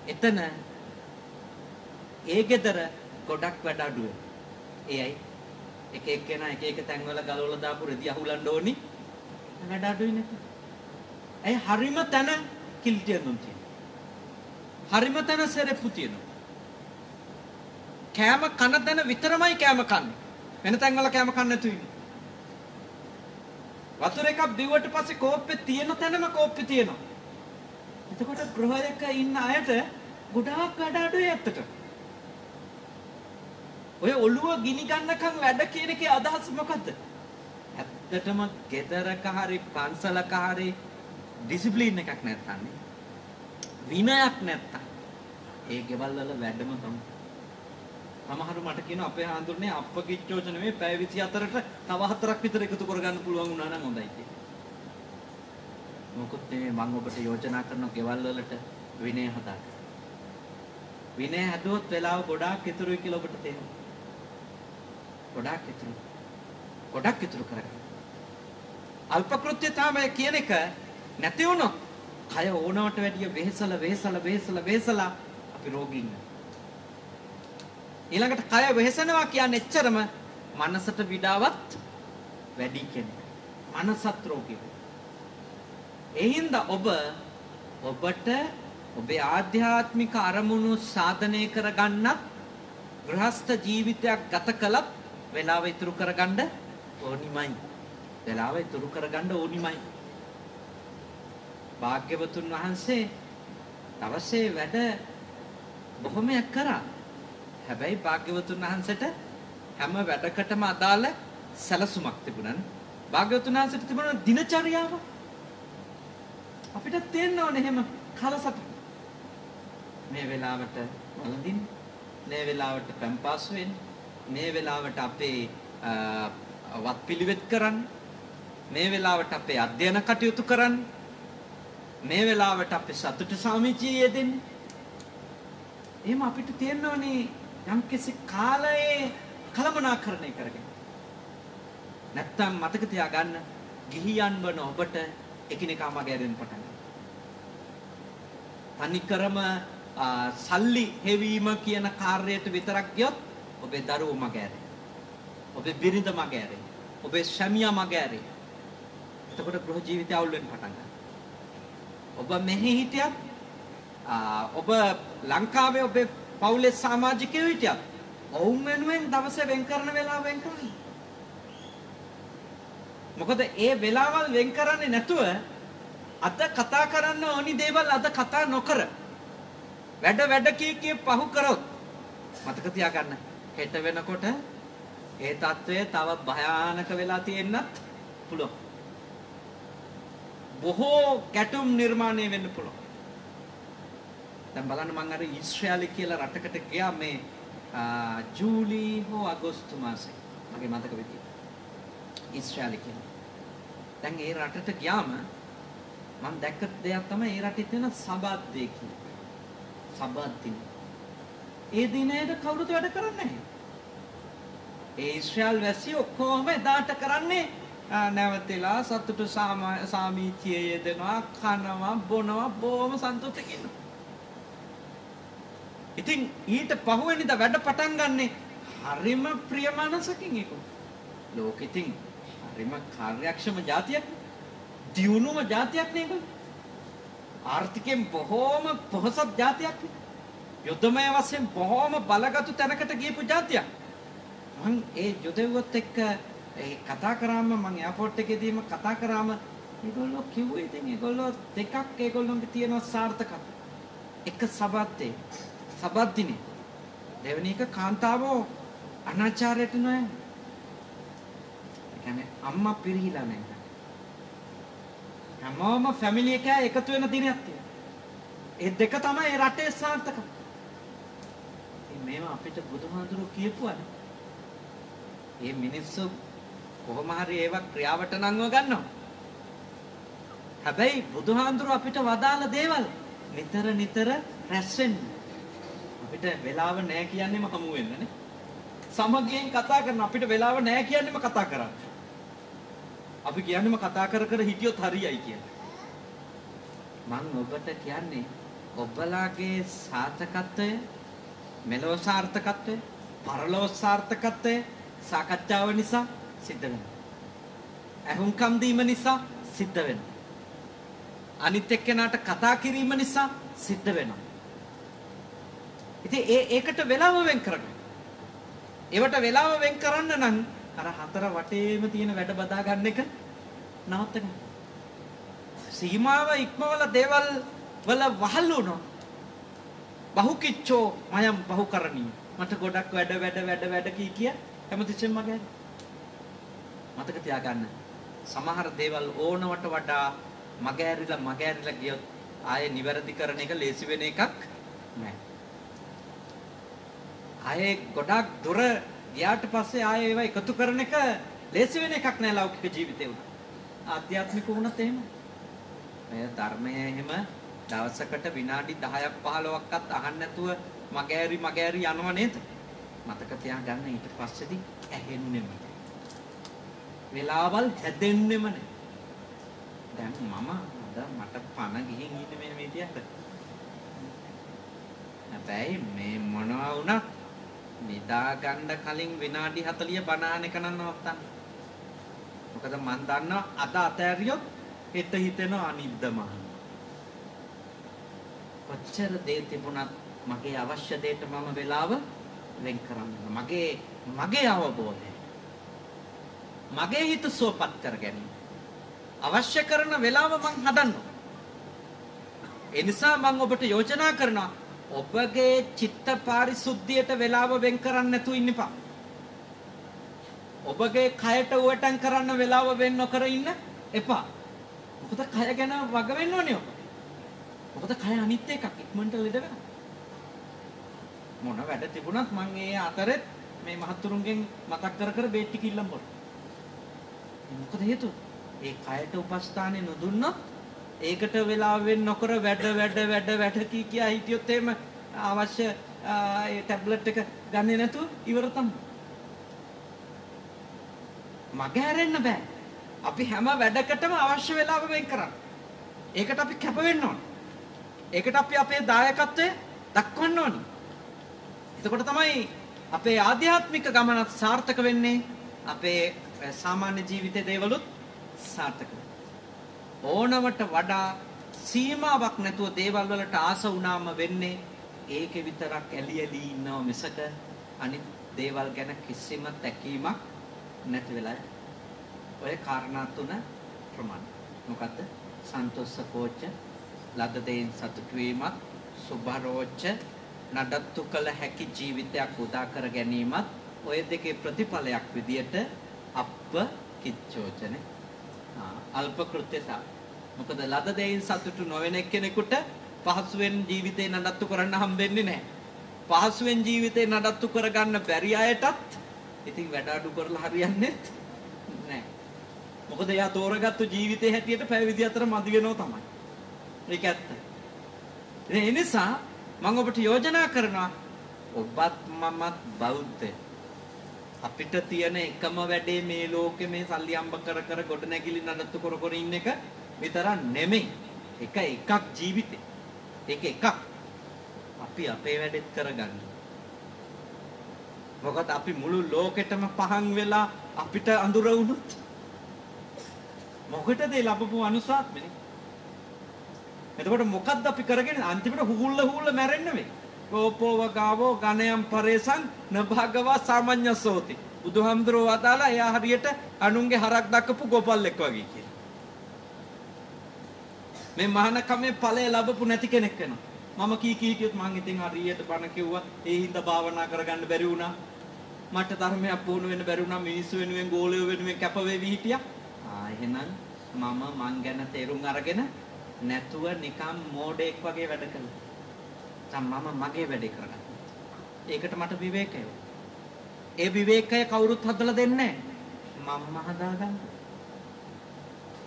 එතන ඒ ගෙදර ගොඩක් වැඩ අඩු වෙනවා. ඒයි එක එක්කෙනා එක තැන්වල ගලවලා දාපු රෙදි අහුලන්න ඕනි. වැඩ අඩුයි නේද? ඒ හරිම තැන කිලිටි ඇඳුම් තියෙනවා. හරිම තැන සෙරෙප්පු තියෙනවා. කෑම කන තැන විතරමයි කෑම කන්නේ. වෙන තැන්වල කෑම කන්නේ නැතු ඉන්නේ. වතුර එකක් බිව්වට පස්සේ කෝප්පේ තියෙන තැනම කෝප්පේ තියෙනවා. එතකොට ගෘහයක ඉන්න අයට ගොඩාක් වැඩ අඩුයි ඇත්තට. ඔය ඔළුව ගිනි ගන්නකම් වැඩ කියන එකේ අදහස මොකද්ද? ඇත්තටම ගෙදරක හරි පන්සලක හරි ඩිසිප්ලින් එකක් නැත්නම් විනයක් නැත්තම් ඒ ගෙවල් වල වැඩම තමයි. සමහරු මට කියනවා අපේ හාමුදුරනේ අප්පකිච්චෝච නෙමෙයි පැය 24ට තව 4ක් විතර එකතු කරගන්න පුළුවන් වුණා නම් හොඳයි කියලා. මොකද මම ඔබට යෝජනා කරන ගෙවල් වලට විනය හදාගන්න. විනය හදුවොත් වෙලාව ගොඩාක් ඉතුරුයි කියලා ඔබට තේරෙනවා. ගොඩාක් ඉතුරු කරගන්න. අල්ප කෘත්‍යතාවය කියන එක නැති වුණොත් කය ඕනවට වැඩිය වෙහෙසලා අපි රෝගී ඉන්නවා. ඊළඟට කය වෙහෙසනවා කියන්නේ එච්චරම මනසට විඩාවත් වැඩි කෙනෙක්. මනසත් රෝගී. ඒ හින්දා ඔබට ඔබේ ආධ්‍යාත්මික අරමුණු සාධනය කරගන්නත් ගෘහස්ත ජීවිතයක් ගත කළත් වේලාව ඉතුරු කරගන්න ඕනිමයි. භාග්‍යවතුන් වහන්සේ දවසේ වැඩ බොහොමයක් කරා. හැබැයි භාග්‍යවතුන් වහන්සේට හැම වැඩකටම අදාළ සැලසුමක් තිබුණා. භාග්‍යවතුන් වහන්සේට තිබුණ දිනචරියාව අපිට තේන්න ඕනේ එහෙම කලසට. මේ වෙලාවට වළඳින්න, මේ වෙලාවට පැම්පාස් වෙන්න, මේ වෙලාවට අපේ වත් පිළිවෙත් කරන්න, මේ වෙලාවට අපේ අධ්‍යයන කටයුතු කරන්න, මේ වෙලාවට අපේ සතුට සාමිචිය යෙදෙන්න. එහෙම අපිට තේන්න ඕනේ යම්කිසි කාලයේ කළමනාකරණය කරගෙන. නැත්තම් මතක තියාගන්න ගිහියන් වන ඔබට එකිනෙකා මග ඇරෙන්න පටන් ගන්නවා. තනිකරම සල්ලි හෙවීම කියන කාර්යයට විතරක් ගියොත් ඔබේ දරුවෝ මග ඇරේ. ඔබේ බිරිඳ මග ඇරේ. ඔබේ ශමියා මග ඇරේ. එතකොට ගෘහ ජීවිතය අවුල් වෙන්න පටන් ගන්නවා. ඔබ මෙහි හිටියත් ඔබ ලංකාවේ ඔබේ පවුලේ සමාජිකයෝ හිටියත් ඔවුන් වෙනුවෙන් දවසේ වෙන් කරන වෙලාව වෙන් කරන්න. මොකද ඒ වෙලාවල් වෙන් කරන්නේ නැතුව අද කතා කරන්න ඕනි දේවල් අද කතා නොකර වැඩ කී පහු කරොත් මතක තියාගන්න හෙට වෙනකොට ඒ తත්වය තව භයානක වෙලා තියෙන්නත් පුළුවන්. බොහෝ ගැටුම් නිර්මාණය වෙන්න පුළුවන්. දැන් බලන්න මම අර ඊශ්‍රායලි කියලා රටකට ගියා මේ ජූලි හෝ අගෝස්තු මාසේ. මගේ මතක විදියට. ඊශ්‍රායලි කියලා. දැන් ඒ රටට ගියාම මම දැක්ක දෙයක් තමයි ඒ රටේ තියෙන සබත් දෙක කියලා. සබත් දින. ඒ දිනේද කවුරුත් වැඩ කරන්නේ නැහැ. ඒ ඊශ්‍රායල් වැසියෝ ඔක්කොම එදාට කරන්නේ නැවතිලා සතුටු සාමීචියේ යෙදෙනවා, කනවා, බොනවා, බොහොම සන්තෝෂයෙන් ඉන්නවා. ඉතින් ඊට පහුවෙනිදා වැඩ පටන් ගන්නේ හරිම ප්‍රියමනසකින් ඒක. ලෝකෙකින් හරිම කාර්යක්ෂම જાතියක්, දියුණුව જાතියක් නේද? ආර්ථිකයෙන් බොහොම පොහොසත් જાතියක්. යුද්ධමය වශයෙන් බොහොම බලගත් තැනකට ගියපු જાතියක්. මම ඒ යුදෙව්වත් එක්ක ඒ කතා කරාම මම එයාපෝට් එකේදීම කතා කරාම ඒගොල්ලෝ කිව්වේ ඉතින් ඒගොල්ලෝ දෙකක් ඒගොල්ලෝන්ගේ තියෙන සාර්ථකත්වය. එක සබත්තේ සබත් දිනේ දෙවෙනි එක කාන්තාවෝ අනාචාරයට නෑ. ඒ කියන්නේ අම්මා පිරිහිලා නැහැ. හැමෝම ෆැමිලි එක එකතු වෙන දිනයක් තියෙනවා. ඒ දෙක තමයි ඒ රටේ සාර්ථකත්වය. මේවා අපිට බුදුහාඳුරෝ කියපුවානේ. මේ මිනිස්සු කොහොම හරි ඒවා ක්‍රියාවට නංව ගන්නවා. හැබැයි බුදුහාඳුරෝ අපිට වදාළ දේවල් නිතර නිතර රැස් වෙන්න. අපිට වෙලාව නැහැ කියන්නේම හමු වෙන්න නේ. සමගියෙන් කතා කරන අපිට වෙලාව නැහැ කියන්නේම කතා කරන්න. අපි කියන්නේම කතා කර කර හිටියොත් හරියයි කියලා. මම ඔබට කියන්නේ ඔබලාගේ සාර්ථකත්වය, මෙලොව සාර්ථකත්වය, පරලොව සාර්ථකත්වය සාකච්ඡාව නිසා සිද්ධ වෙනවා. අහුම්කම් දීම නිසා සිද්ධ වෙනවා. අනිත් එක්කෙනාට කතා කිරීම නිසා සිද්ධ වෙනවා. ඉතින් ඒකට වෙලාව වෙන් කරගන්න. ඒවට වෙලාව වෙන් කරන්න නම් අර හතර වටේම තියෙන වැඩ බදා ගන්න එක නවත්ත ගන්න. සීමාව ඉක්මවල දේවල් වල වහල් වුණා. බහුකිච්චෝ මයම් බහුකරණී. මට ගොඩක් වැඩ කිය හැමතිස්සෙම මගේ මතක තියාගන්න. සමහර දේවල් ඕනවට වඩා මගහැරිලා ගියොත් ආයේ නිවැරදි කරන එක ලේසි වෙන එකක් නෑ. ආයේ ගොඩක් දුර ගියාට පස්සේ ආයේ ඒවා එකතු කරන එක ලේසි වෙන එකක් නෑ ලෞකික ජීවිතේ උන. ආධ්‍යාත්මික වුණත් එහෙම. මේ ධර්මයේ එහෙම දවසකට විනාඩි 10ක් 15ක්වත් අහන්න නැතුව මගහැරි යනව නේද? මතක තියාගන්න ඊට පස්සේදී ඇහෙන්නෙම නෑ. වෙලාවල් හැදෙන්නෙම නෑ. දැන් මට පණ ගිහින් ඉන්නේ මේ විදියට. හැබැයි මේ මොනවා වුණත් නිදා ගන්න කලින් විනාඩි 40 බණාන එක නම් නවත්තන්න. මොකද මම දන්නවා අද අතෑරියොත් හෙට හිතෙනවා අනිද්දමහන්. කොච්චර දේ තිබුණත් මගේ අවශ්‍ය දෙයට මම වෙලාව වෙන් කරන්න. මගේ අවබෝධය. මගේ හිත සුවපත් කර ගැනීම. අවශ්‍ය කරන වෙලාව මං හදන්නවා. ඒ නිසා මම ඔබට යෝජනා කරනවා ඔබගේ චිත්ත පාරිශුද්ධියට වෙලාව වෙන් කරන්න නැතුව ඉන්න එපා. ඔබගේ කයට උවටන් කරන්න වෙලාව වෙන් නොකර ඉන්න එපා. මොකද කය ගැන වග වෙන්න ඕනේ ඔබ. මොකද කය අනිත් එකක් ඉක්මනට ලෙඩ වෙනවා. මොන වැඩ තිබුණත් මම ඒ අතරෙත් මේ මහතුරුන්ගෙන් මතක් කර බේට් ටික ඉල්ලම් බොන. මොකද හේතුව? ඒ කයට උපස්ථානෙ නොදුන්නොත් ඒකට වෙලාව වෙන් නොකර වැඩ කියා හිටියොත් එහෙම අවශ්‍ය ඒ ටැබ්ලට් එක ගන්නේ නැතුව ඉවර තමයි. මග හැරෙන්න බෑ. අපි හැම වැඩකටම අවශ්‍ය වෙලාව වෙන් කරන්න. ඒකට අපි කැප වෙන්න ඕන. ඒකට අපි අපේ දායකත්වය දක්වන්න ඕනි. එතකොට තමයි අපේ ආධ්‍යාත්මික ගමනත් සාර්ථක වෙන්නේ. අපේ සාමාන්‍ය ජීවිතයේ දේවලුත් සාර්ථක වෙනවා. ඕනවට වඩා සීමාවක් නැතුව දේවල් වලට ආස වුණාම වෙන්නේ ඒකේ විතරක් ඇලි ඉන්නව මිසක අනිත් දේවල් ගැන කිසිම තැකීමක් නැති වෙලා. ඔය කාරණා තුන ප්‍රමාණ. මොකද්ද? සන්තෝෂකෝච්ච, ලද දෙයින් සතුටු වීමත්, සුභරෝච්ච, නඩත්තු කළ හැකි ජීවිතයක් උදා කර ගැනීමත් ඔය දෙකේ ප්‍රතිඵලයක් විදියට අප්ප කිච්චෝචනේ. අල්ප කෘත්‍යතා. මොකද ලද දෙයින් සතුටු නොවන කෙනෙකුට පහසුවෙන් ජීවිතේ නඩත්තු කරන්න හම්බෙන්නේ නැහැ. පහසුවෙන් ජීවිතේ නඩත්තු කරගන්න බැරි අයටත් ඉතින් වැඩ අඩු කරලා හරියන්නේ නැහැ. මොකද එයා තෝරගත්තු ජීවිතේ හැටියට පැවිදි අතර මදි වෙනව තමයි. ඒක ඇත්ත. ඒ නිසා මම ඔබට යෝජනා කරනවා ඔබත් මමත් බෞද්ධ. අපිට තියෙන එකම වැඩේ මේ ලෝකේ මේ සල්ලි අම්බ කර කර ගොඩ නැගිලි නඩත්තු කර කර ඉන්න එක විතරක් නෙමෙයි. එකක් ජීවිතේ. ඒක එකක්. අපි අපේ වැඩෙත් කරගන්න. මොකද අපි මුළු ලෝකෙටම පහන් වෙලා අපිට අඳුර වුණොත් මොකටද ලැබපු අනුසාත්මනේ? එතකොට මොකද්ද අපි කරගෙන අන්තිමට හුහුල්ල මැරෙන්න මේ? කෝපෝව ගාවෝ ගණයම් පරේසං නභගවා සාමඤ්ඤසෝති. බුදුහාමුදුරුවෝ වදාලා එයා හරියට අනුන්ගේ හරක් දක්කපු ගෝපල්ලෙක් වගේ කියලා. මේ මහානකමේ ඵලය ලැබපු නැති කෙනෙක් වෙනවා. මම කී කියොත් මං ඉතින් හරියට බණ කිව්වා. ඒ හින්දා භාවනා කරගන්න බැරි වුණා. මට ධර්මයක් පුහුණු වෙන්න බැරි වුණා. මිනිස්සු වෙනුවෙන් ගෝලයෝ වෙනුවෙන් කැප වෙවි හිටියා. එහෙනම් මං ගැන තේරුම් අරගෙන නැතුව නිකම් මෝඩෙක් වගේ වැඩ කළා. මම මගේ වැඩේ කරගන්න. ඒකට මට විවේකය. ඒ විවේකය කවුරුත් හදලා දෙන්නේ නැහැ. මම හදාගන්න.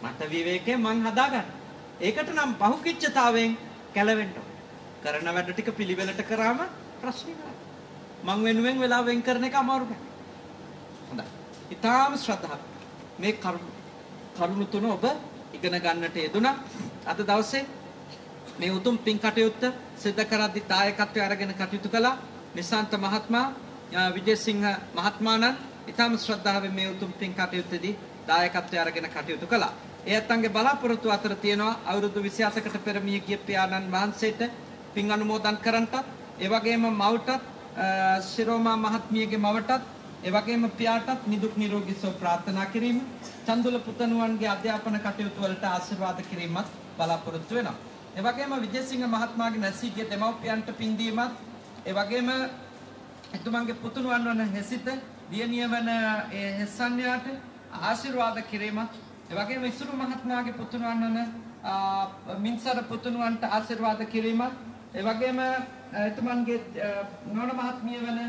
මට විවේකය මං හදාගන්න. ඒකට නම් බහුකිච්ඡතාවයෙන් කැළවෙන්න ඕන. කරන වැඩ ටික පිළිවෙලට කරාම ප්‍රශ්නේ නෑ. මං වෙනුවෙන් වෙලා වෙන් කරන එක අමාරු නෑ. හොඳයි. ඊටාම ශ්‍රද්ධාව. මේ කරුණු තුන ඔබ ඉගෙන ගන්නට යෙදුණා. අද දවසේ මේ උතුම් පින් කටයුත්ත සිදු කරද්දී දායකත්වය අරගෙන කටයුතු කළා නිසාන්ත මහත්මයා විජේසිංහ මහත්මයාණන් ඊටම ශ්‍රද්ධාවෙන් මේ උතුම් පින් කටයුත්තේදී දායකත්වය අරගෙන කටයුතු කළා. ඒ අත්ංගේ බලාපොරොත්තු අතර තියෙනවා අවුරුදු 27කට පෙර මිය ගිය පියාණන් වහන්සේට පින් අනුමෝදන් කරන්නටත් ඒ වගේම මවටත් ශිරෝමා මහත්මියගේ මවටත් ඒ වගේම පියාටත් නිදුක් නිරෝගී සුව ප්‍රාර්ථනා කිරීම චන්දුල පුතණුවන්ගේ අධ්‍යාපන කටයුතු වලට ආශිර්වාද කිරීමත් බලාපොරොත්තු වෙනවා. ඒ වගේම විජේසිංහ මහත්මයාගේ නැසීගේ දෙමව්පියන්ට පින් දීමත් ඒ වගේම එතුමන්ගේ පුතුණුවන් වන හැසිත දියණිය වන ඒ හෙස්සන්යාට ආශිර්වාද කිරීමත් ඒ වගේම ඉසුරු මහත්මයාගේ පුතුණුවන් වන මින්සර පුතුණුවන්ට ආශිර්වාද කිරීමත් ඒ වගේම එතුමන්ගේ නෝන මහත්මිය වන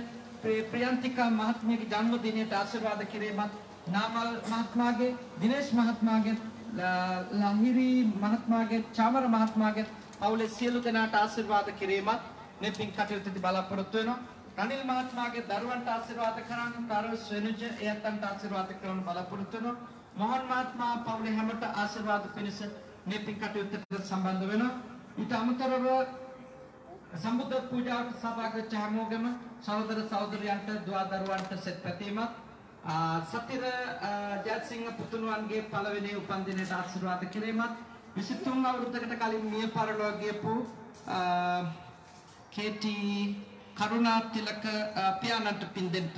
ප්‍රියන්තිකා මහත්මියගේ ජන්මදිනයට ආශිර්වාද කිරීමත් නාමල් මහත්මයාගේ දිනේෂ් මහත්මයාගේ ලහිරි මහත්මයාගේ චාමර මහත්මයාගේ පවුලේ සියලු දෙනාට ආශිර්වාද කිරීමත් මේ පින් කටයුත්තේදී බලාපොරොත්තු වෙනවා. රනිල් මහත්මයාගේ දරුවන්ට ආශිර්වාද කරන්න තරස් වෙනුජ එයන්ට ආශිර්වාද කරන්න බලාපොරොත්තු වෙනවා. මොහන් මහත්මයා පවුලේ හැමට ආශිර්වාද පිණිස මේ පින් කටයුත්තට සම්බන්ධ වෙනවා. ඊට අමතරව සම්බුද්ධ පූජාවට සහභාගී හැමෝගෙම සහෝදර සහෝදරියන්ට දුවා දරුවන්ට සෙත් පැතීමත් සතිර ජයසිංහ පුතුණුවන්ගේ පළවෙනි උපන්දිනයට ආශිර්වාද කිරීමත් 23 අවුරුද්දකට කලින් මිය පරලොව ගියපු කේටි කරුණා තිලක පියාණන්ට පින් දෙන්නත්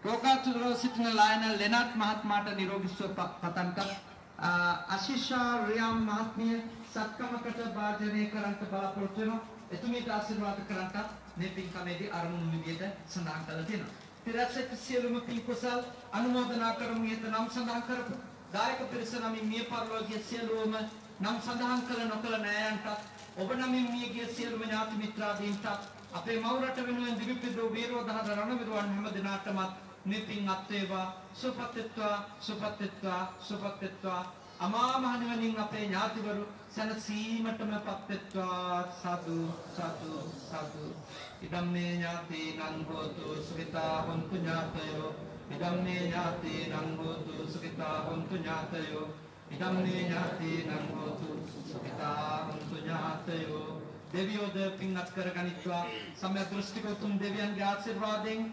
රෝගාතුරව සිටින ලයනල් ලෙනට් මහත්මයාට නිරෝගී සුව පතන්ට ආශිෂා රියම් මහත්මිය සත්කමකට භාජනය කරන්ට බලාපොරොත්තු වෙනවා. එතුමියට ආශිර්වාද කරන්ට මේ පින්කමේදී අරමුණු විදියට සඳහන් කරලා තියෙනවා. තිරසෙත් සියලුම පින් කුසල් අනුමෝදනා කරමු. යත නම් සඳහන් කරපු දායක පිරිස නමින් මිය පරලෝකීය සියලුම නම් සඳහන් කළ නොකළ නෑයන්ට ඔබ නමින් මියගිය සියලුම ඥාති මිත්‍රාදීන්ට අපේ මව් රට වෙනුවෙන් දිවිපිදු වීරෝධහද රණවිරුවන් හැම දිනාටම මේ පින් අත්වේවා සුපත්ත්වා අමා මහ නිවනින් අපේ ඥාතිවරු සැනසීමටම පත්වෙත්වා සාදු සාදු සාදු. ඉදම්මේ ඥාතීනං හෝතු සුඛිතා හොන්තු ඥාතයෝ ඉදම්මේ ඥාතීනං හෝතු සුඛිතා හොන්තු ඥාතයෝ ඉදම්මේ ඥාතීනං හෝතු සුඛිතා හොන්තු ඥාතයෝ. දෙවියෝද පින්වත් කරගනිත්වා. සම්‍යක් දෘෂ්ටික උතුම් දෙවියන්ගේ ආශිර්වාදයෙන්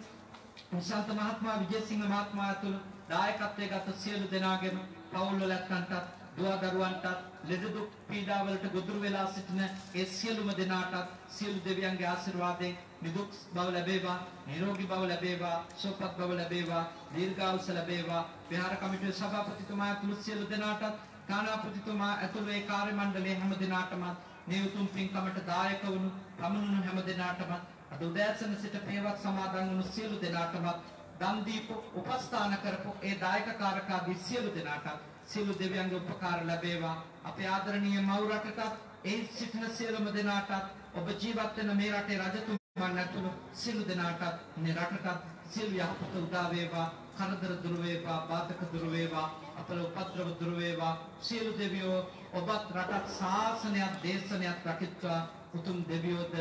නිශාන්ත මහත්මයා විජේසිංහ මහත්මයා තුළ දායකත්වයේ ගත සියලු දෙනාගේම පවුල් වල ඇත්තන්ටත් දුවා දරුවන්ටත් ලෙඩ දුක් පීඩා වලට ගොදුරු වෙලා සිටින ඒ සියලුම දෙනාටත් සියලු දෙවියන්ගේ ආශිර්වාදයෙන් නිදුක් බව ලැබේවා, නිරෝගී බව ලැබේවා, සුවපත් බව ලැබේවා, දීර්ඝායුෂ ලැබේවා. විහාර කමිටුවේ සභාපතිතුමා ඇතුළු සියලු දෙනාටත් තානාපතිතුමා ඇතුළු ඒ කාර්ය මණ්ඩලයේ හැම දෙනාටම මේ උතුම් පින්කමට දායක වුණු ප්‍රමුණු හැම දෙනාටම අද උදෑසන සිට පේවත් සමාදන් වුණු සියලු දෙනාටම දන් දීපු උපස්ථාන කරපු ඒ දායක කාරකාදී සියලු දෙනාට සියලු දෙවියන්ගේ උපකාර ලැබේවා. අපේ ආදරණීය මව් රටටත් ඒ සිටින සියලුම දෙනාට ඔබ ජීවත් වෙන මේ රටේ රජතුමන් ඇතුළු සියලු දෙනාට මේ රටටත් සියලු යහපත උදා වේවා. කරදර දුර වේවා, බාධක දුර වේවා, අපල උපද්‍රව දුර වේවා. සියලු දෙවියෝ ඔබත් රටත් ශාසනයත් දේශනයත් රකිත්වා උතුම් දෙවියෝද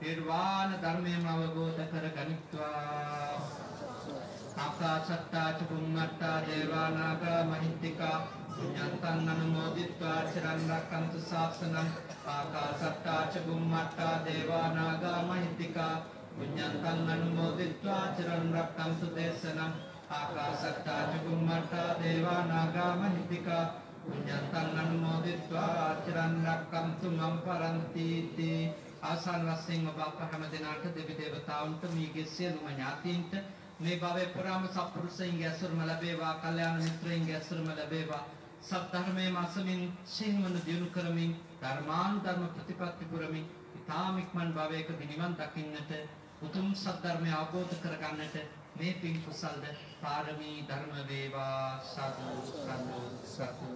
නිර්වාණ ධර්මයම අවබෝධ කරගනිත්වා. ආකාශත්තා චුම්මත්තා දේවානාගා මහිත්‍තිකා පුඤ්ඤන්තං අනුමෝදිත්වා චිරන් රැක්කන්තු ශාසනං. ආකාශත්තා චුම්මත්තා දේවානාගා මහිත්‍තිකා පුඤ්ඤන්තං අනුමෝදිත්වා චිරන් රැක්කන්තු දේශනං. ආකාශත්තා චුම්මත්තා දේවානාගා මහිත්‍තිකා පුඤ්ඤන්තං අනුමෝදිත්වා චිරන් රැක්කන්තු මම් පරන්ති තී. ආසන්න වශයෙන් ඔබ අප හැම දිනකට දෙවි දේවතාවුන්ට මීගේ සියලුම ඥාතීන්ට මේ භවයේ පුරාම සත්පුරුෂයන්ගේ ඇසුරම ලැබේවා, කල්යාණ මිත්‍රයන්ගේ ඇසුරම ලැබේවා. සත්‍ය මාසමින් සිහිනුවන දිනු කරමින් ධර්මානුධර්ම ප්‍රතිපත්ති පුරමින් ඊ타ම ඉක්මන් භවයකදී නිවන් දකින්නට උතුම් සත්‍ය අවබෝධ කරගන්නට මේ පින් කුසල්ද පාරමී ධර්ම වේවා. සතු සතු සතු